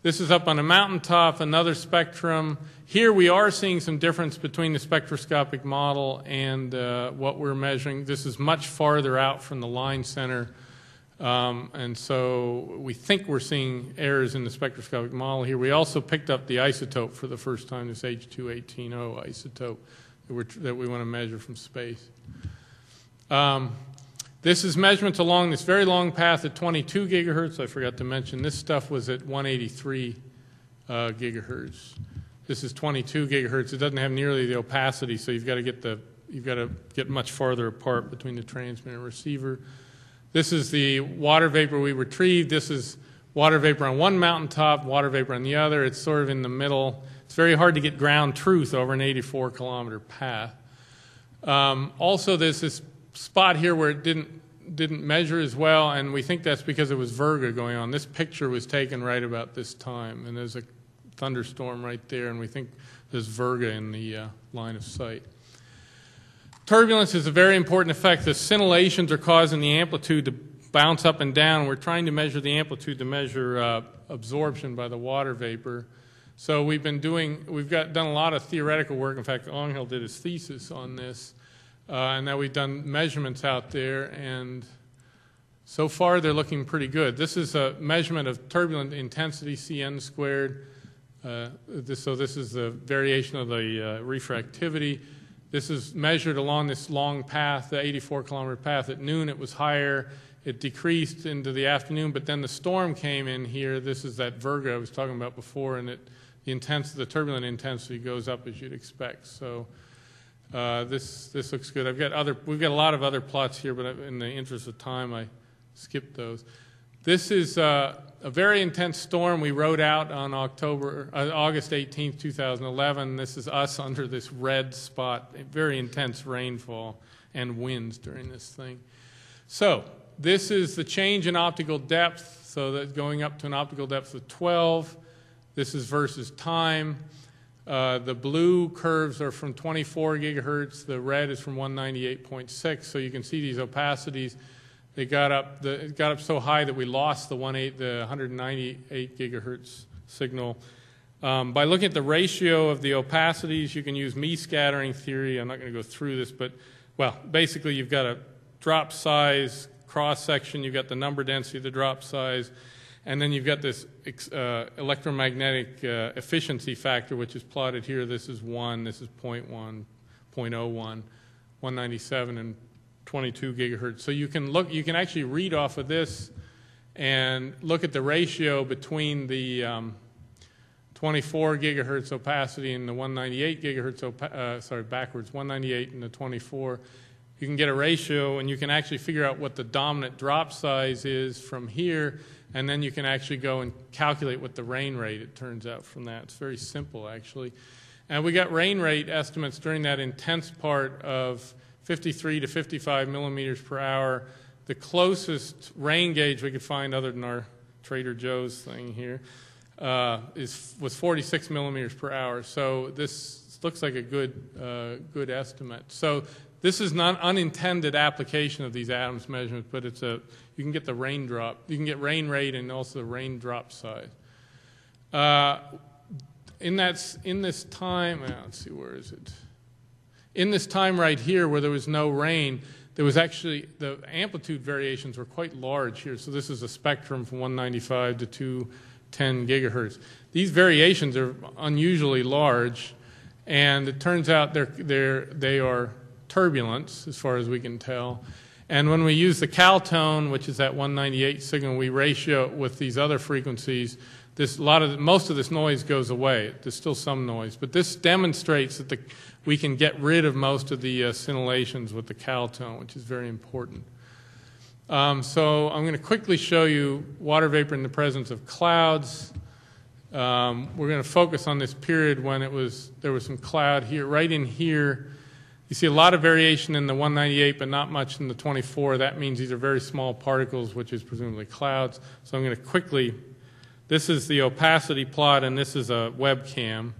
This is up on a mountaintop, another spectrum. Here we are seeing some difference between the spectroscopic model and what we're measuring. This is much farther out from the line center, and so we think we're seeing errors in the spectroscopic model here. We also picked up the isotope for the first time, this H218O isotope that we want to measure from space. This is measurements along this very long path at 22 gigahertz. I forgot to mention this stuff was at 183 gigahertz. This is 22 gigahertz. It doesn't have nearly the opacity, so you've got to get much farther apart between the transmitter and receiver. This is the water vapor we retrieved. This is water vapor on one mountaintop, water vapor on the other. It's sort of in the middle. It's very hard to get ground truth over an 84-kilometer path. Also, there's this spot here where it didn't measure as well, and we think that's because it was virga going on. This picture was taken right about this time, and there's a thunderstorm right there, and we think there's virga in the line of sight. Turbulence is a very important effect. The scintillations are causing the amplitude to bounce up and down. We're trying to measure the amplitude to measure absorption by the water vapor. So we've done a lot of theoretical work. In fact, Angel did his thesis on this. And now we've done measurements out there, and so far they're looking pretty good. This is a measurement of turbulent intensity, Cn squared. So this is the variation of the refractivity. This is measured along this long path, the 84-kilometer path. At noon it was higher. It decreased into the afternoon, but then the storm came in here. This is that virga I was talking about before, and the turbulent intensity goes up as you'd expect. So this looks good. We've got a lot of other plots here, but in the interest of time, I skipped those. This is a very intense storm we wrote out on August 18, 2011. This is us under this red spot, very intense rainfall and winds during this thing. So this is the change in optical depth, so that's going up to an optical depth of 12. This is versus time. The blue curves are from 24 gigahertz. The red is from 198.6. So you can see these opacities. It got up so high that we lost the 198 gigahertz signal. By looking at the ratio of the opacities, you can use me-scattering theory. I'm not going to go through this, but basically you've got a drop size cross-section. You've got the number density of the drop size. And then you've got this electromagnetic efficiency factor, which is plotted here. This is 1, this is 0.1, 0.01, 197, and 22 gigahertz. So you can actually read off of this and look at the ratio between the 24 gigahertz opacity and the 198 gigahertz, 198 and the 24. You can get a ratio, and you can actually figure out what the dominant drop size is from here. And then you can actually go and calculate what the rain rate, it turns out, from that. It's very simple, actually. And we got rain rate estimates during that intense part of 53 to 55 millimeters per hour. The closest rain gauge we could find other than our Trader Joe's thing here, was 46 millimeters per hour. So this looks like a good estimate. So this is not unintended application of these Adams measurements, but you can get the raindrop, you can get rain rate and also the raindrop size. In this time, let's see, where is it? In this time right here where there was no rain, there was actually, the amplitude variations were quite large here. So this is a spectrum from 195 to 210 gigahertz. These variations are unusually large, and it turns out they are turbulence, as far as we can tell. And when we use the caltone, which is that 198 signal, we ratio it with these other frequencies. Most of this noise goes away. There's still some noise, but this demonstrates that we can get rid of most of the scintillations with the caltone, which is very important. So I'm going to quickly show you water vapor in the presence of clouds. We're going to focus on this period when there was some cloud here. Right in here, you see a lot of variation in the 198, but not much in the 24. That means these are very small particles, which is presumably clouds. So I'm going to quickly, this is the opacity plot, and this is a webcam.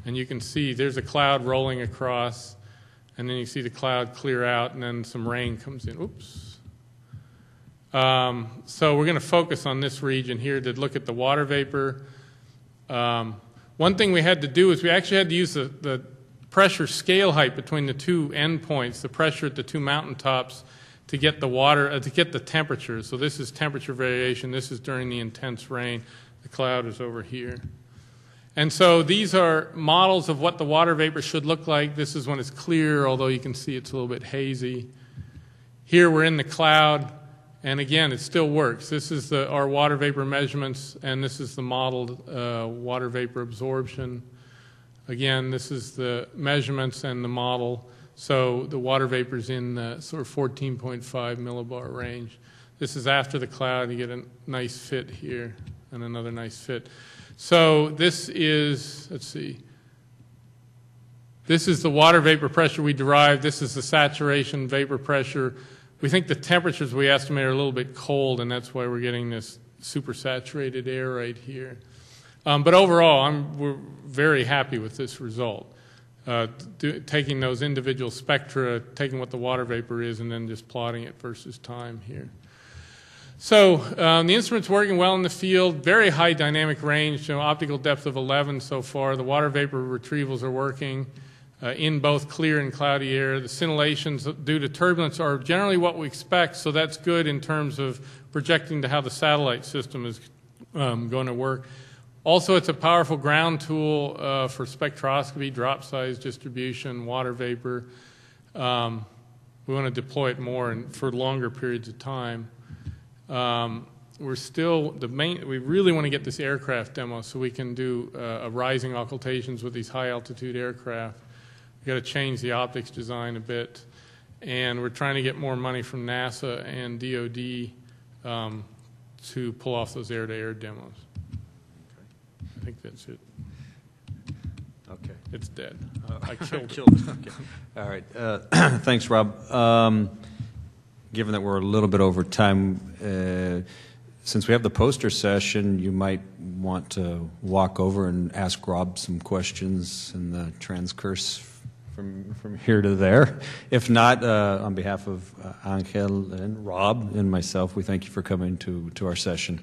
And you can see there's a cloud rolling across, and then you see the cloud clear out, and then some rain comes in. Oops. So we're going to focus on this region here to look at the water vapor. One thing we had to do is we actually had to use the pressure scale height between the two endpoints, the pressure at the two mountaintops, to get the water, to get the temperature. So this is temperature variation. This is during the intense rain. The cloud is over here. And so these are models of what the water vapor should look like. This is when it's clear, although you can see it's a little bit hazy. Here we're in the cloud, and again, it still works. This is our water vapor measurements, and this is the modeled water vapor absorption. Again, this is the measurements and the model. So the water vapor is in the sort of 14.5 millibar range. This is after the cloud. You get a nice fit here and another nice fit. So this is, let's see, this is the water vapor pressure we derived. This is the saturation vapor pressure. We think the temperatures we estimate are a little bit cold, and that's why we're getting this supersaturated air right here. But overall, we're very happy with this result. Taking those individual spectra, taking what the water vapor is, and then just plotting it versus time here. So the instrument's working well in the field, very high dynamic range, optical depth of 11 so far. The water vapor retrievals are working in both clear and cloudy air. The scintillations due to turbulence are generally what we expect, so that's good in terms of projecting to how the satellite system is going to work. Also, it's a powerful ground tool for spectroscopy, drop size distribution, water vapor. We want to deploy it more for longer periods of time. We really want to get this aircraft demo so we can do rising occultations with these high altitude aircraft. We've got to change the optics design a bit, and we're trying to get more money from NASA and DoD to pull off those air-to-air demos. Okay. I think that's it. Okay. It's dead. I killed it. Okay. All right. Thanks, Rob. Given that we're a little bit over time, since we have the poster session, you might want to walk over and ask Rob some questions in the transcurse from here to there. If not, on behalf of Angel and Rob and myself, we thank you for coming to our session.